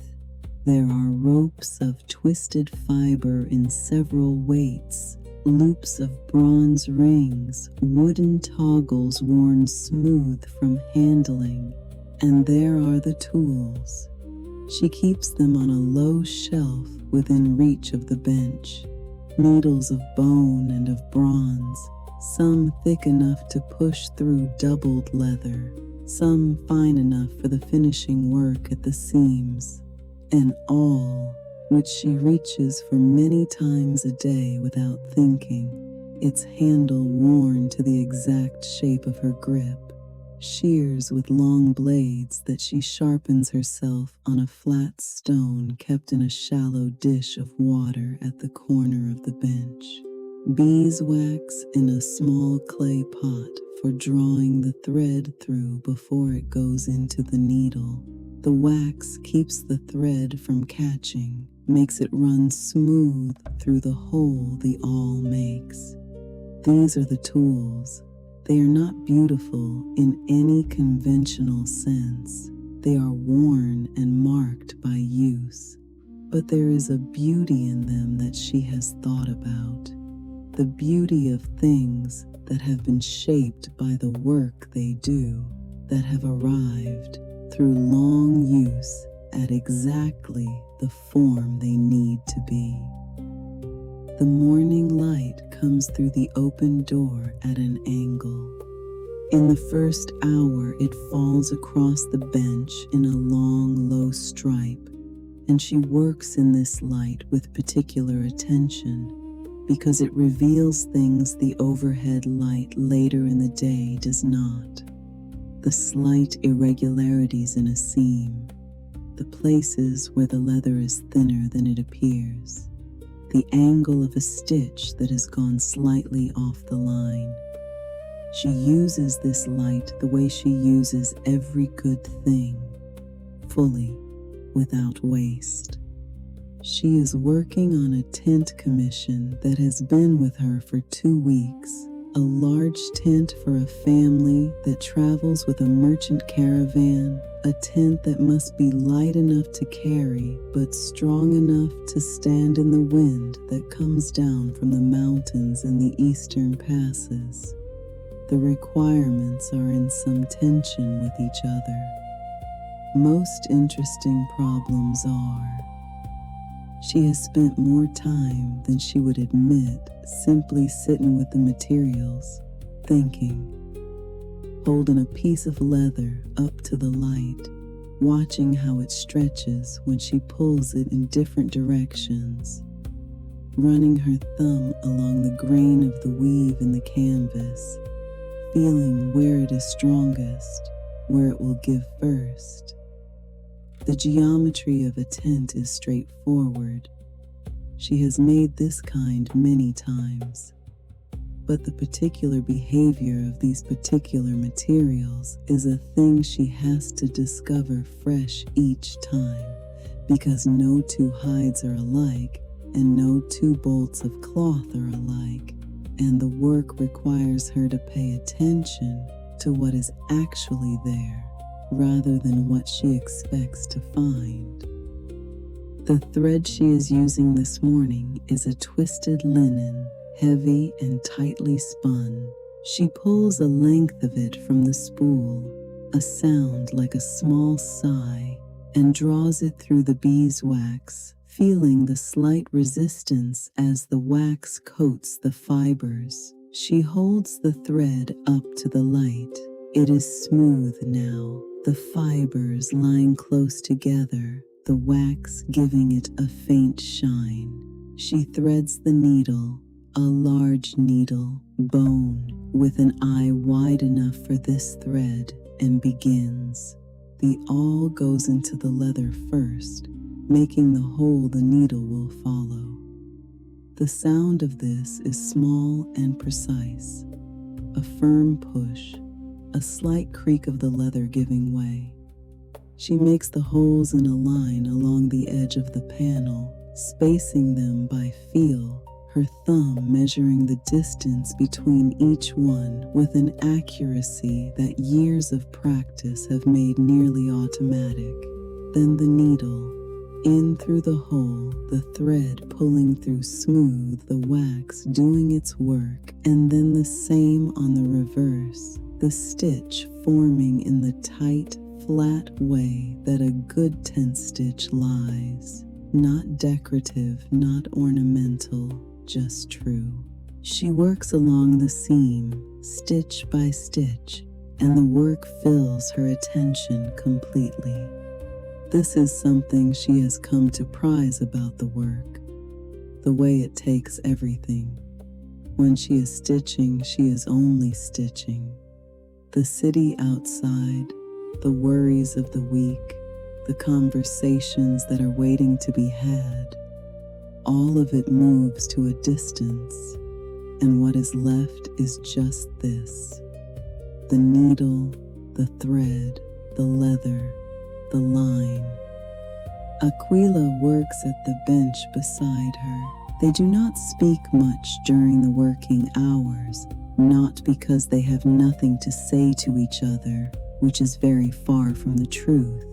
There are ropes of twisted fiber in several weights, loops of bronze rings, wooden toggles worn smooth from handling, and there are the tools. She keeps them on a low shelf within reach of the bench, needles of bone and of bronze, some thick enough to push through doubled leather, some fine enough for the finishing work at the seams, and all which she reaches for many times a day without thinking, its handle worn to the exact shape of her grip, shears with long blades that she sharpens herself on a flat stone kept in a shallow dish of water at the corner of the bench, beeswax in a small clay pot for drawing the thread through before it goes into the needle. The wax keeps the thread from catching, makes it run smooth through the hole the awl makes. These are the tools. They are not beautiful in any conventional sense. They are worn and marked by use, but there is a beauty in them that she has thought about, the beauty of things that have been shaped by the work they do, that have arrived through long use at exactly the form they need to be. The morning light comes through the open door at an angle. In the first hour, it falls across the bench in a long, low stripe, and she works in this light with particular attention because it reveals things the overhead light later in the day does not. The slight irregularities in a seam, the places where the leather is thinner than it appears, the angle of a stitch that has gone slightly off the line. She uses this light the way she uses every good thing, fully, without waste. She is working on a tent commission that has been with her for 2 weeks, a large tent for a family that travels with a merchant caravan, a tent that must be light enough to carry but strong enough to stand in the wind that comes down from the mountains in the eastern passes. The requirements are in some tension with each other. Most interesting problems are: she has spent more time than she would admit simply sitting with the materials, thinking, holding a piece of leather up to the light, watching how it stretches when she pulls it in different directions, running her thumb along the grain of the weave in the canvas, feeling where it is strongest, where it will give first. The geometry of a tent is straightforward. She has made this kind many times, but the particular behavior of these particular materials is a thing she has to discover fresh each time, because no two hides are alike and no two bolts of cloth are alike, and the work requires her to pay attention to what is actually there rather than what she expects to find. The thread she is using this morning is a twisted linen, heavy and tightly spun. She pulls a length of it from the spool, a sound like a small sigh, and draws it through the beeswax, feeling the slight resistance as the wax coats the fibers. She holds the thread up to the light. It is smooth now, the fibers lying close together, the wax giving it a faint shine. She threads the needle, a large needle, bone, with an eye wide enough for this thread, and begins. The awl goes into the leather first, making the hole the needle will follow. The sound of this is small and precise. A firm push, a slight creak of the leather giving way. She makes the holes in a line along the edge of the panel, spacing them by feel, her thumb measuring the distance between each one with an accuracy that years of practice have made nearly automatic. Then the needle, in through the hole, the thread pulling through smooth, the wax doing its work, and then the same on the reverse, the stitch forming in the tight, flat way that a good tent stitch lies. Not decorative, not ornamental, just true. She works along the seam, stitch by stitch, and the work fills her attention completely. This is something she has come to prize about the work, the way it takes everything. When she is stitching, she is only stitching. The city outside, the worries of the week, the conversations that are waiting to be had, all of it moves to a distance, and what is left is just this: the needle, the thread, the leather, the line. Aquila works at the bench beside her. They do not speak much during the working hours, not because they have nothing to say to each other, which is very far from the truth,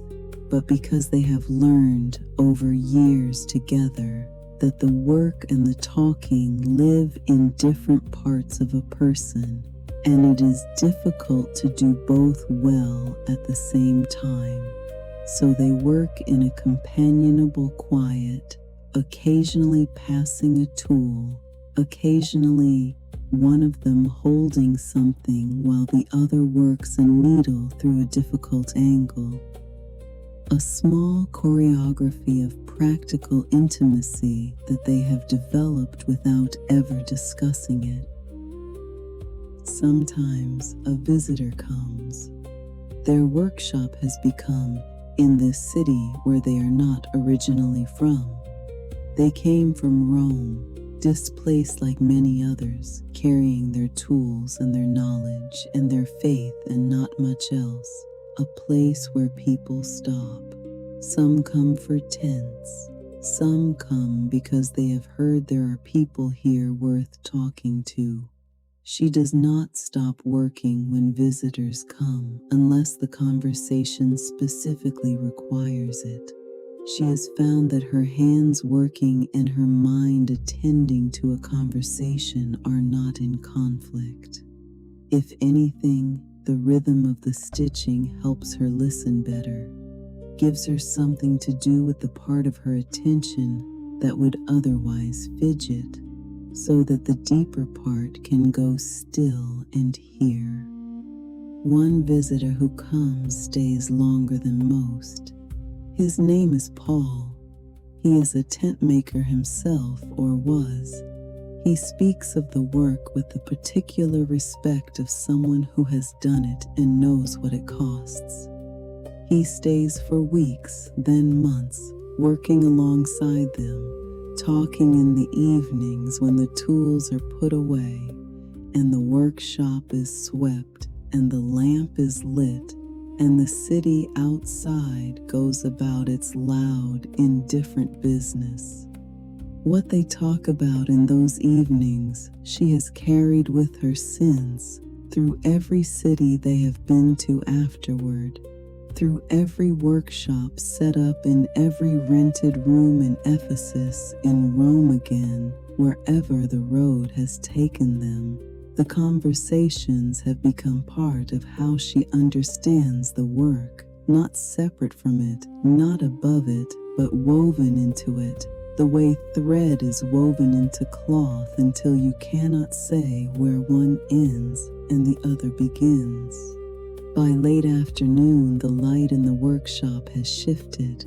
but because they have learned over years together that the work and the talking live in different parts of a person, and it is difficult to do both well at the same time. So they work in a companionable quiet, occasionally passing a tool, occasionally one of them holding something while the other works a needle through a difficult angle. A small choreography of practical intimacy that they have developed without ever discussing it. Sometimes a visitor comes. Their workshop has become in this city where they are not originally from. They came from Rome, displaced like many others, carrying their tools and their knowledge and their faith and not much else. A place where people stop. Some come for tents. Some come because they have heard there are people here worth talking to. She does not stop working when visitors come unless the conversation specifically requires it. She has found that her hands working and her mind attending to a conversation are not in conflict. If anything, the rhythm of the stitching helps her listen better, gives her something to do with the part of her attention that would otherwise fidget, so that the deeper part can go still and hear. One visitor who comes stays longer than most. His name is Paul. He is a tent maker himself, or was. He speaks of the work with the particular respect of someone who has done it and knows what it costs. He stays for weeks, then months, working alongside them, talking in the evenings when the tools are put away and the workshop is swept and the lamp is lit and the city outside goes about its loud, indifferent business. What they talk about in those evenings, she has carried with her since, through every city they have been to afterward, through every workshop set up in every rented room in Ephesus, in Rome again, wherever the road has taken them, The conversations have become part of how she understands the work, not separate from it, not above it, but woven into it, the way thread is woven into cloth until you cannot say where one ends and the other begins. By late afternoon, the light in the workshop has shifted.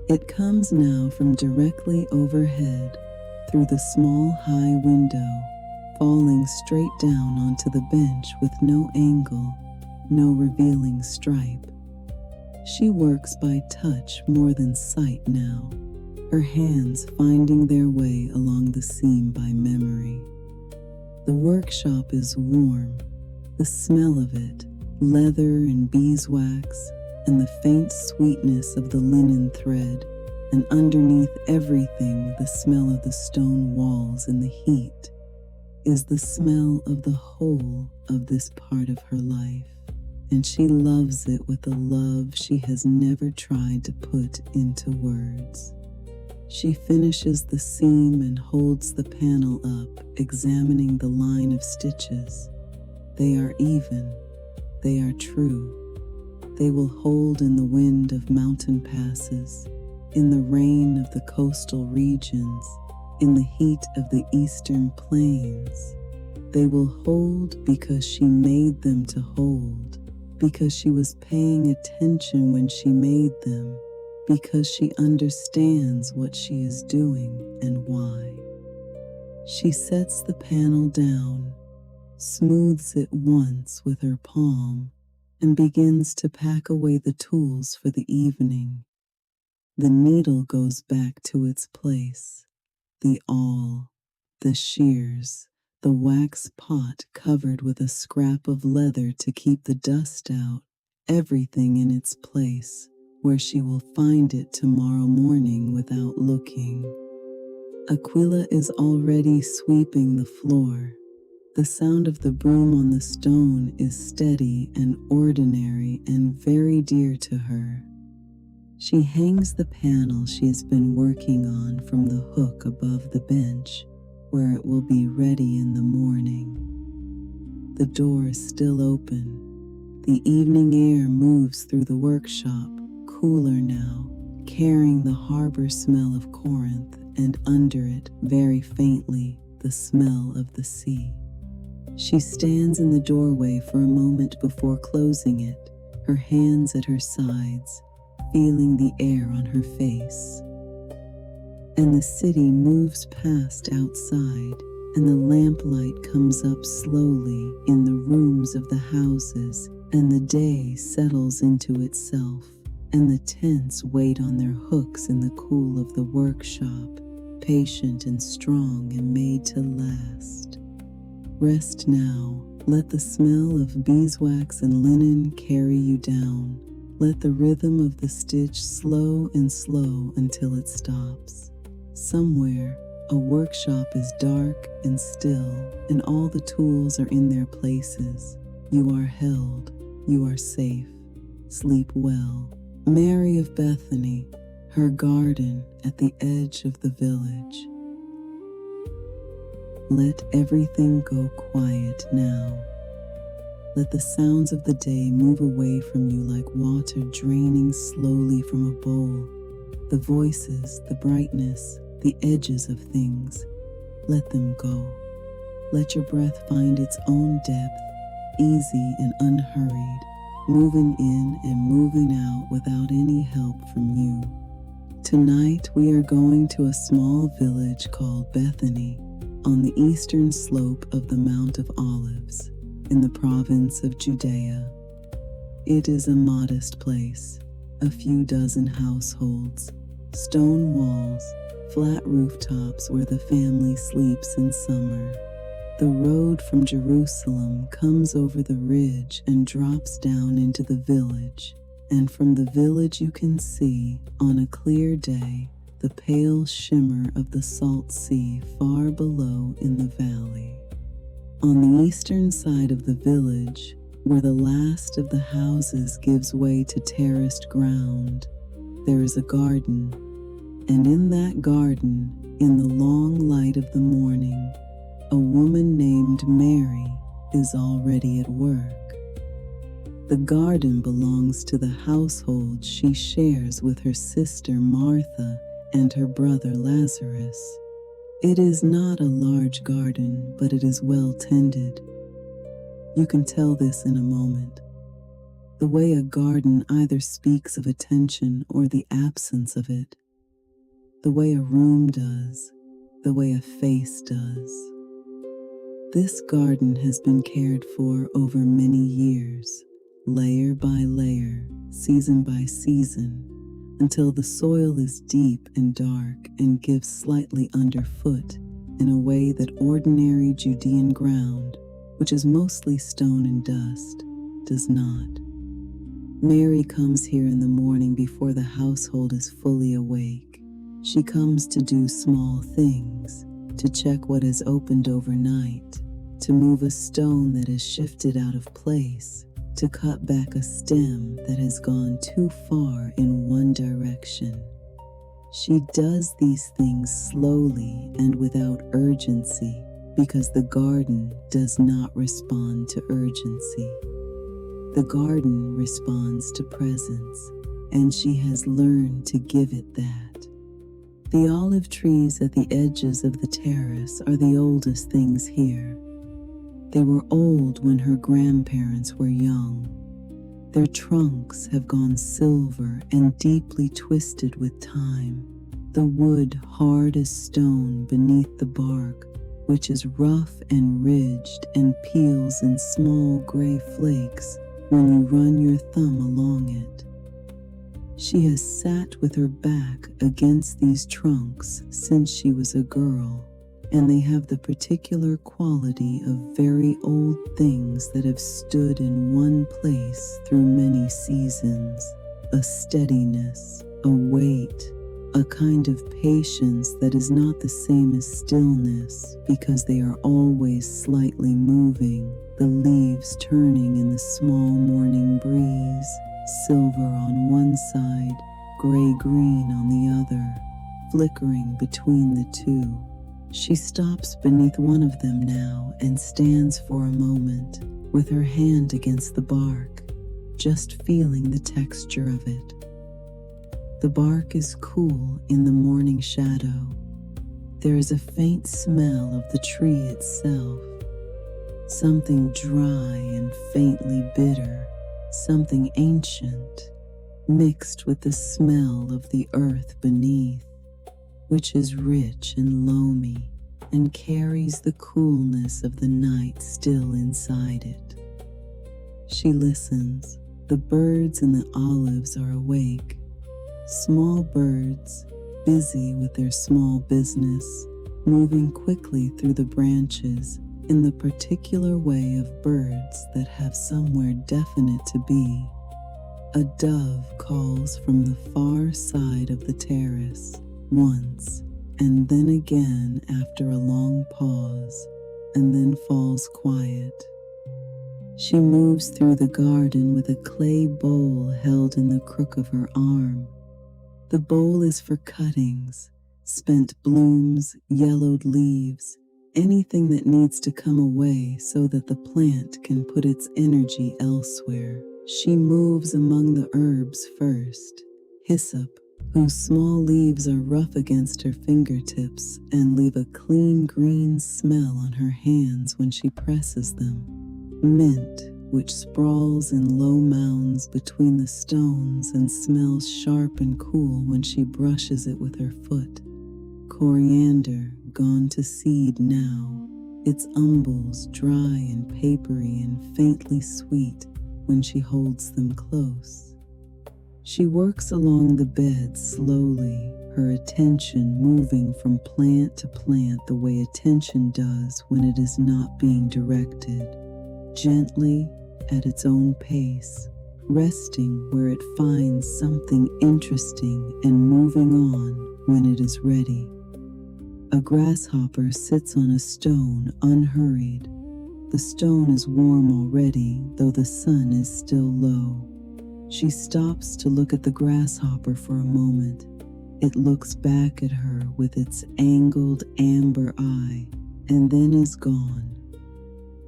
It comes now from directly overhead, through the small high window, falling straight down onto the bench with no angle, no revealing stripe. She works by touch more than sight now, her hands finding their way along the seam by memory. The workshop is warm, the smell of it, leather and beeswax, and the faint sweetness of the linen thread, and underneath everything the smell of the stone walls and the heat, is the smell of the whole of this part of her life, and she loves it with a love she has never tried to put into words. She finishes the seam and holds the panel up, examining the line of stitches. They are even, they are true. They will hold in the wind of mountain passes, in the rain of the coastal regions, in the heat of the eastern plains. They will hold because she made them to hold, because she was paying attention when she made them, because she understands what she is doing and why. She sets the panel down, smooths it once with her palm, and begins to pack away the tools for the evening. The needle goes back to its place, the awl, the shears, the wax pot covered with a scrap of leather to keep the dust out, everything in its place, where she will find it tomorrow morning without looking. Aquila is already sweeping the floor. The sound of the broom on the stone is steady and ordinary and very dear to her. She hangs the panel she has been working on from the hook above the bench, where it will be ready in the morning. The door is still open. The evening air moves through the workshop, cooler now, carrying the harbor smell of Corinth, and under it, very faintly, the smell of the sea. She stands in the doorway for a moment before closing it, her hands at her sides, feeling the air on her face. And the city moves past outside, and the lamplight comes up slowly in the rooms of the houses, and the day settles into itself, and the tents wait on their hooks in the cool of the workshop, patient and strong and made to last. Rest now. Let the smell of beeswax and linen carry you down. Let the rhythm of the stitch slow and slow until it stops. Somewhere, a workshop is dark and still, and all the tools are in their places. You are held. You are safe. Sleep well. Mary of Bethany, her garden at the edge of the village. Let everything go quiet now. Let the sounds of the day move away from you like water draining slowly from a bowl. The voices, the brightness, the edges of things, let them go. Let your breath find its own depth, easy and unhurried, moving in and moving out without any help from you. Tonight we are going to a small village called Bethany, on the eastern slope of the Mount of Olives, in the province of Judea. It is a modest place, a few dozen households, stone walls, flat rooftops where the family sleeps in summer. The road from Jerusalem comes over the ridge and drops down into the village, and from the village you can see, on a clear day, the pale shimmer of the salt sea far below in the valley. On the eastern side of the village, where the last of the houses gives way to terraced ground, there is a garden, and in that garden, in the long light of the morning, a woman named Mary is already at work. The garden belongs to the household she shares with her sister Martha and her brother Lazarus. It is not a large garden, but it is well tended. You can tell this in a moment. The way a garden either speaks of attention or the absence of it. The way a room does, the way a face does. This garden has been cared for over many years, layer by layer, season by season, until the soil is deep and dark and gives slightly underfoot in a way that ordinary Judean ground, which is mostly stone and dust, does not. Mary comes here in the morning before the household is fully awake. She comes to do small things, to check what has opened overnight, to move a stone that has shifted out of place, to cut back a stem that has gone too far in one direction. She does these things slowly and without urgency because the garden does not respond to urgency. The garden responds to presence, and she has learned to give it that. The olive trees at the edges of the terrace are the oldest things here. They were old when her grandparents were young. Their trunks have gone silver and deeply twisted with time. The wood hard as stone beneath the bark, which is rough and ridged and peels in small gray flakes when you run your thumb along it. She has sat with her back against these trunks since she was a girl, and they have the particular quality of very old things that have stood in one place through many seasons, a steadiness, a weight, a kind of patience that is not the same as stillness because they are always slightly moving, the leaves turning in the small morning breeze, silver on one side, gray-green on the other, flickering between the two. She stops beneath one of them now and stands for a moment with her hand against the bark, just feeling the texture of it. The bark is cool in the morning shadow. There is a faint smell of the tree itself, something dry and faintly bitter, something ancient, mixed with the smell of the earth beneath, which is rich and loamy and carries the coolness of the night still inside it. She listens. The birds in the olives are awake. Small birds, busy with their small business, moving quickly through the branches in the particular way of birds that have somewhere definite to be. A dove calls from the far side of the terrace once, and then again after a long pause, and then falls quiet. She moves through the garden with a clay bowl held in the crook of her arm. The bowl is for cuttings, spent blooms, yellowed leaves, anything that needs to come away so that the plant can put its energy elsewhere. She moves among the herbs first, hyssop, whose small leaves are rough against her fingertips and leave a clean green smell on her hands when she presses them. Mint, which sprawls in low mounds between the stones and smells sharp and cool when she brushes it with her foot. Coriander, gone to seed now, its umbels dry and papery and faintly sweet when she holds them close. She works along the bed slowly, her attention moving from plant to plant the way attention does when it is not being directed, gently at its own pace, resting where it finds something interesting and moving on when it is ready. A grasshopper sits on a stone unhurried. The stone is warm already, though the sun is still low. She stops to look at the grasshopper for a moment. It looks back at her with its angled amber eye, and then is gone.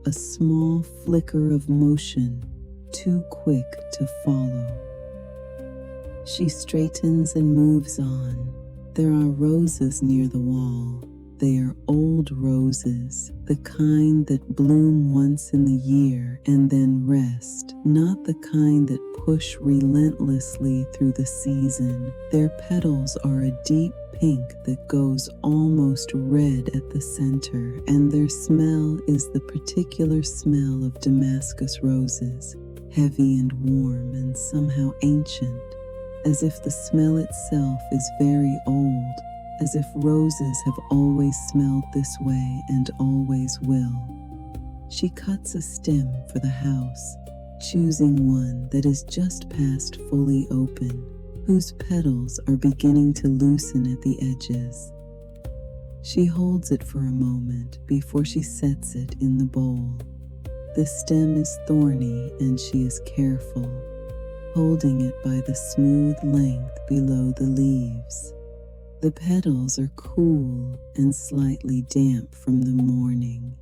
a small flicker of motion, too quick to follow. She straightens and moves on. There are roses near the wall. They are old roses, the kind that bloom once in the year and then rest, not the kind that push relentlessly through the season. Their petals are a deep pink that goes almost red at the center, and their smell is the particular smell of Damascus roses, heavy and warm and somehow ancient, as if the smell itself is very old, as if roses have always smelled this way and always will. She cuts a stem for the house, choosing one that is just past fully open, whose petals are beginning to loosen at the edges. She holds it for a moment before she sets it in the bowl. The stem is thorny and she is careful, holding it by the smooth length below the leaves. The petals are cool and slightly damp from the morning.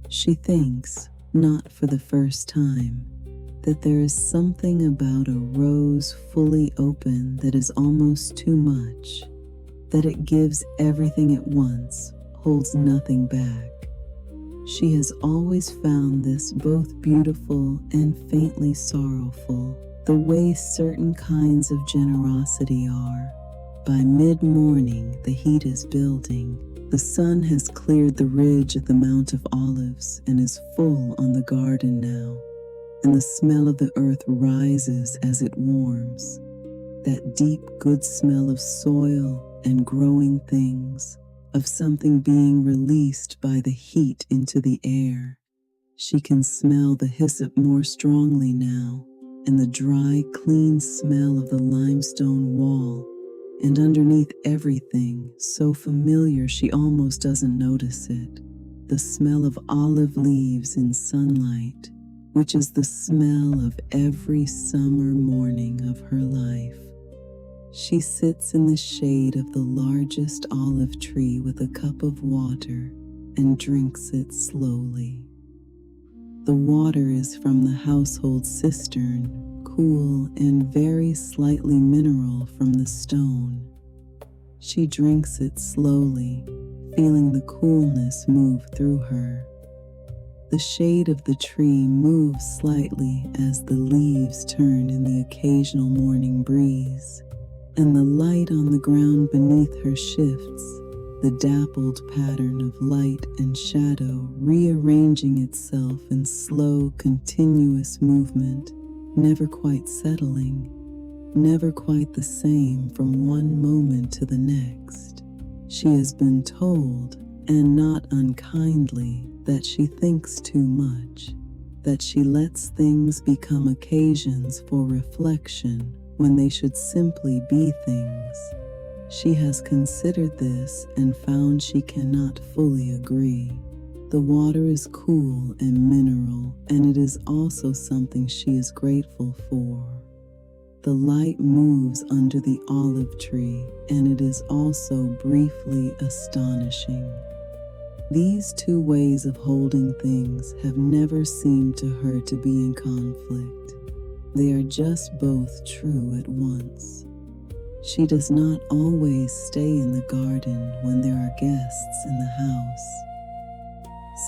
She thinks, not for the first time, that there is something about a rose fully open that is almost too much, that it gives everything at once, holds nothing back. She has always found this both beautiful and faintly sorrowful, the way certain kinds of generosity are. By mid-morning, the heat is building. The sun has cleared the ridge of the Mount of Olives and is full on the garden now, and the smell of the earth rises as it warms, that deep, good smell of soil and growing things, of something being released by the heat into the air. She can smell the hyssop more strongly now, and the dry, clean smell of the limestone wall, and underneath everything, so familiar she almost doesn't notice it, the smell of olive leaves in sunlight, which is the smell of every summer morning of her life. She sits in the shade of the largest olive tree with a cup of water and drinks it slowly. The water is from the household cistern, cool and very slightly mineral from the stone. She drinks it slowly, feeling the coolness move through her. The shade of the tree moves slightly as the leaves turn in the occasional morning breeze, and the light on the ground beneath her shifts, the dappled pattern of light and shadow rearranging itself in slow, continuous movement, never quite settling, never quite the same from one moment to the next. She has been told, and not unkindly, that she thinks too much, that she lets things become occasions for reflection when they should simply be things. She has considered this and found she cannot fully agree. The water is cool and mineral, and it is also something she is grateful for. The light moves under the olive tree, and it is also briefly astonishing. These two ways of holding things have never seemed to her to be in conflict. They are just both true at once. She does not always stay in the garden when there are guests in the house.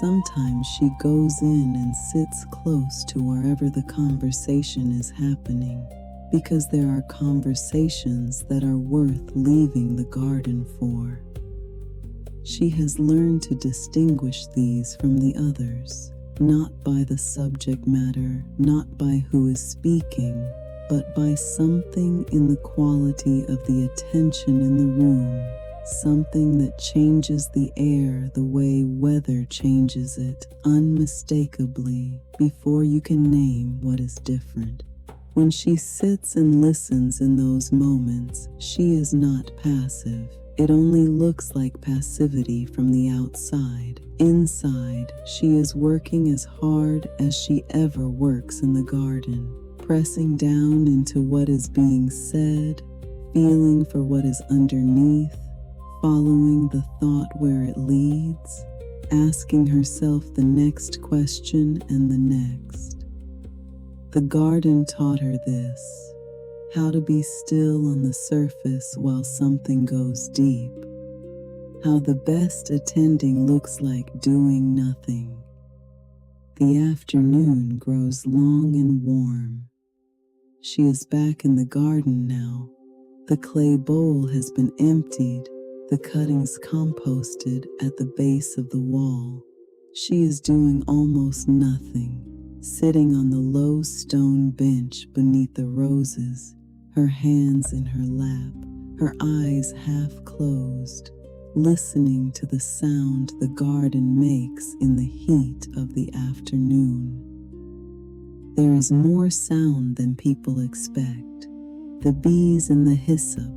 Sometimes she goes in and sits close to wherever the conversation is happening, because there are conversations that are worth leaving the garden for. She has learned to distinguish these from the others, not by the subject matter, not by who is speaking, but by something in the quality of the attention in the room, something that changes the air the way weather changes it unmistakably before you can name what is different. When she sits and listens in those moments, she is not passive. It only looks like passivity from the outside. Inside, she is working as hard as she ever works in the garden, pressing down into what is being said, feeling for what is underneath, following the thought where it leads. asking herself the next question and the next. The garden taught her this: how to be still on the surface while something goes deep. How the best attending looks like doing nothing. The afternoon grows long and warm. She is back in the garden now. The clay bowl has been emptied, the cuttings composted at the base of the wall. She is doing almost nothing, sitting on the low stone bench beneath the roses, her hands in her lap, her eyes half closed, listening to the sound the garden makes in the heat of the afternoon. There is more sound than people expect. The bees and the hyssop,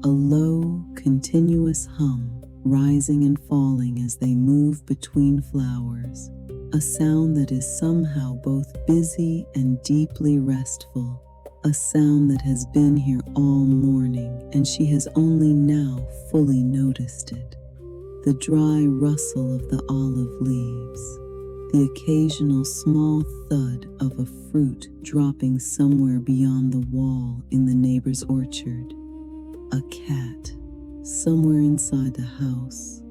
a low, continuous hum, rising and falling as they move between flowers, a sound that is somehow both busy and deeply restful, a sound that has been here all morning and she has only now fully noticed it. The dry rustle of the olive leaves, the occasional small thud of a fruit dropping somewhere beyond the wall in the neighbor's orchard, a cat somewhere inside the house,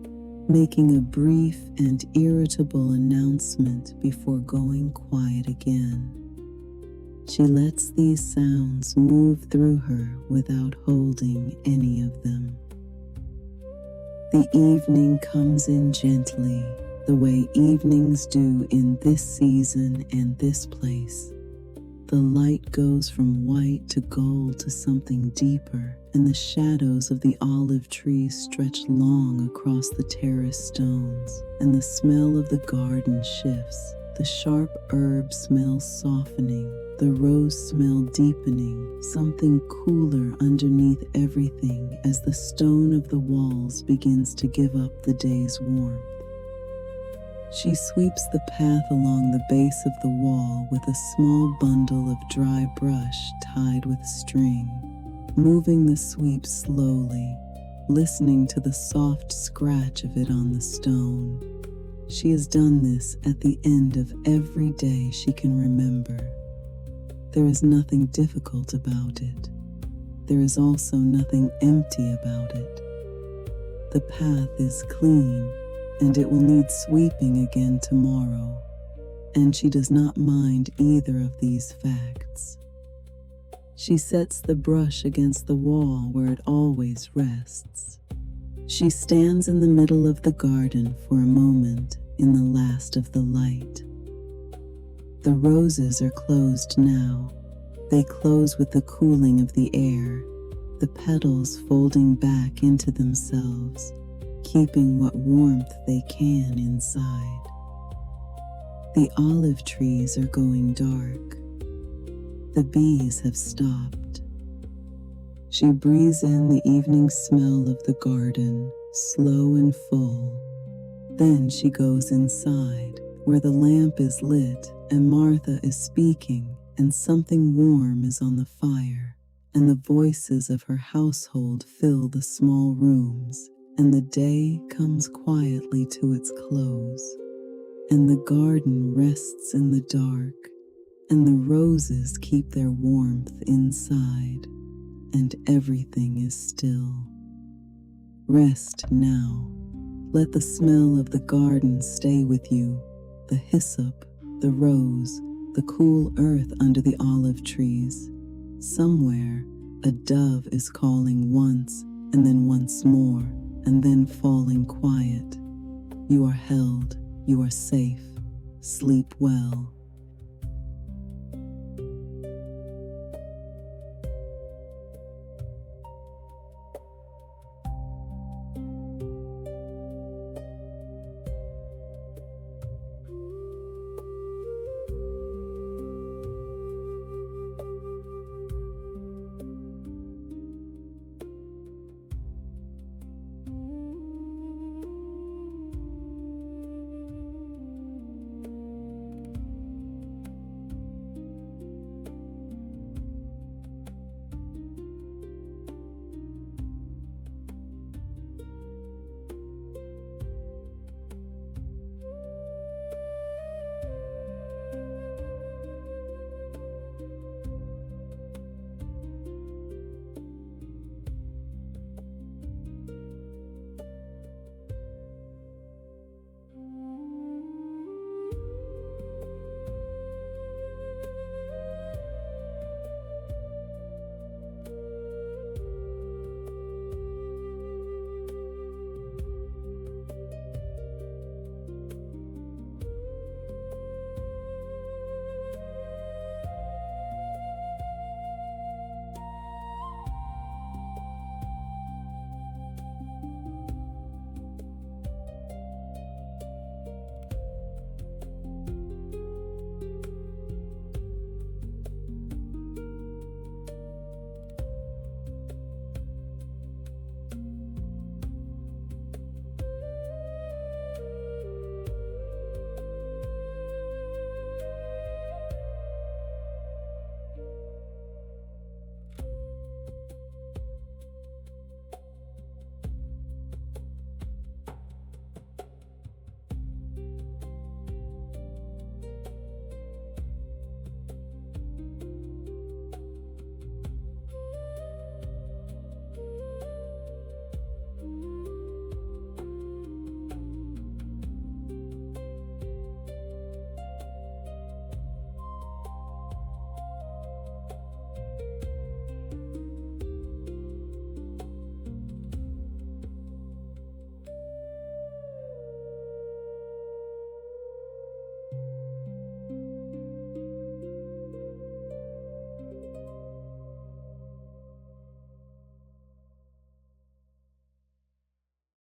making a brief and irritable announcement before going quiet again. She lets these sounds move through her without holding any of them. The evening comes in gently, the way evenings do in this season and this place. The light goes from white to gold to something deeper, and the shadows of the olive trees stretch long across the terrace stones, and the smell of the garden shifts, the sharp herb smell softening, the rose smell deepening, something cooler underneath everything as the stone of the walls begins to give up the day's warmth. She sweeps the path along the base of the wall with a small bundle of dry brush tied with string, moving the sweep slowly, listening to the soft scratch of it on the stone. She has done this at the end of every day she can remember. There is nothing difficult about it. There is also nothing empty about it. The path is clean, and it will need sweeping again tomorrow, and she does not mind either of these facts. She sets the brush against the wall where it always rests. She stands in the middle of the garden for a moment in the last of the light. The roses are closed now. They close with the cooling of the air, the petals folding back into themselves, keeping what warmth they can inside. The olive trees are going dark. The bees have stopped. She breathes in the evening smell of the garden, slow and full. Then she goes inside, where the lamp is lit and Martha is speaking and something warm is on the fire, and the voices of her household fill the small rooms, and the day comes quietly to its close, and the garden rests in the dark, and the roses keep their warmth inside, and everything is still. Rest now. Let the smell of the garden stay with you, the hyssop, the rose, the cool earth under the olive trees. Somewhere, a dove is calling once, and then once more, and then falling quiet. You are held, you are safe. Sleep well.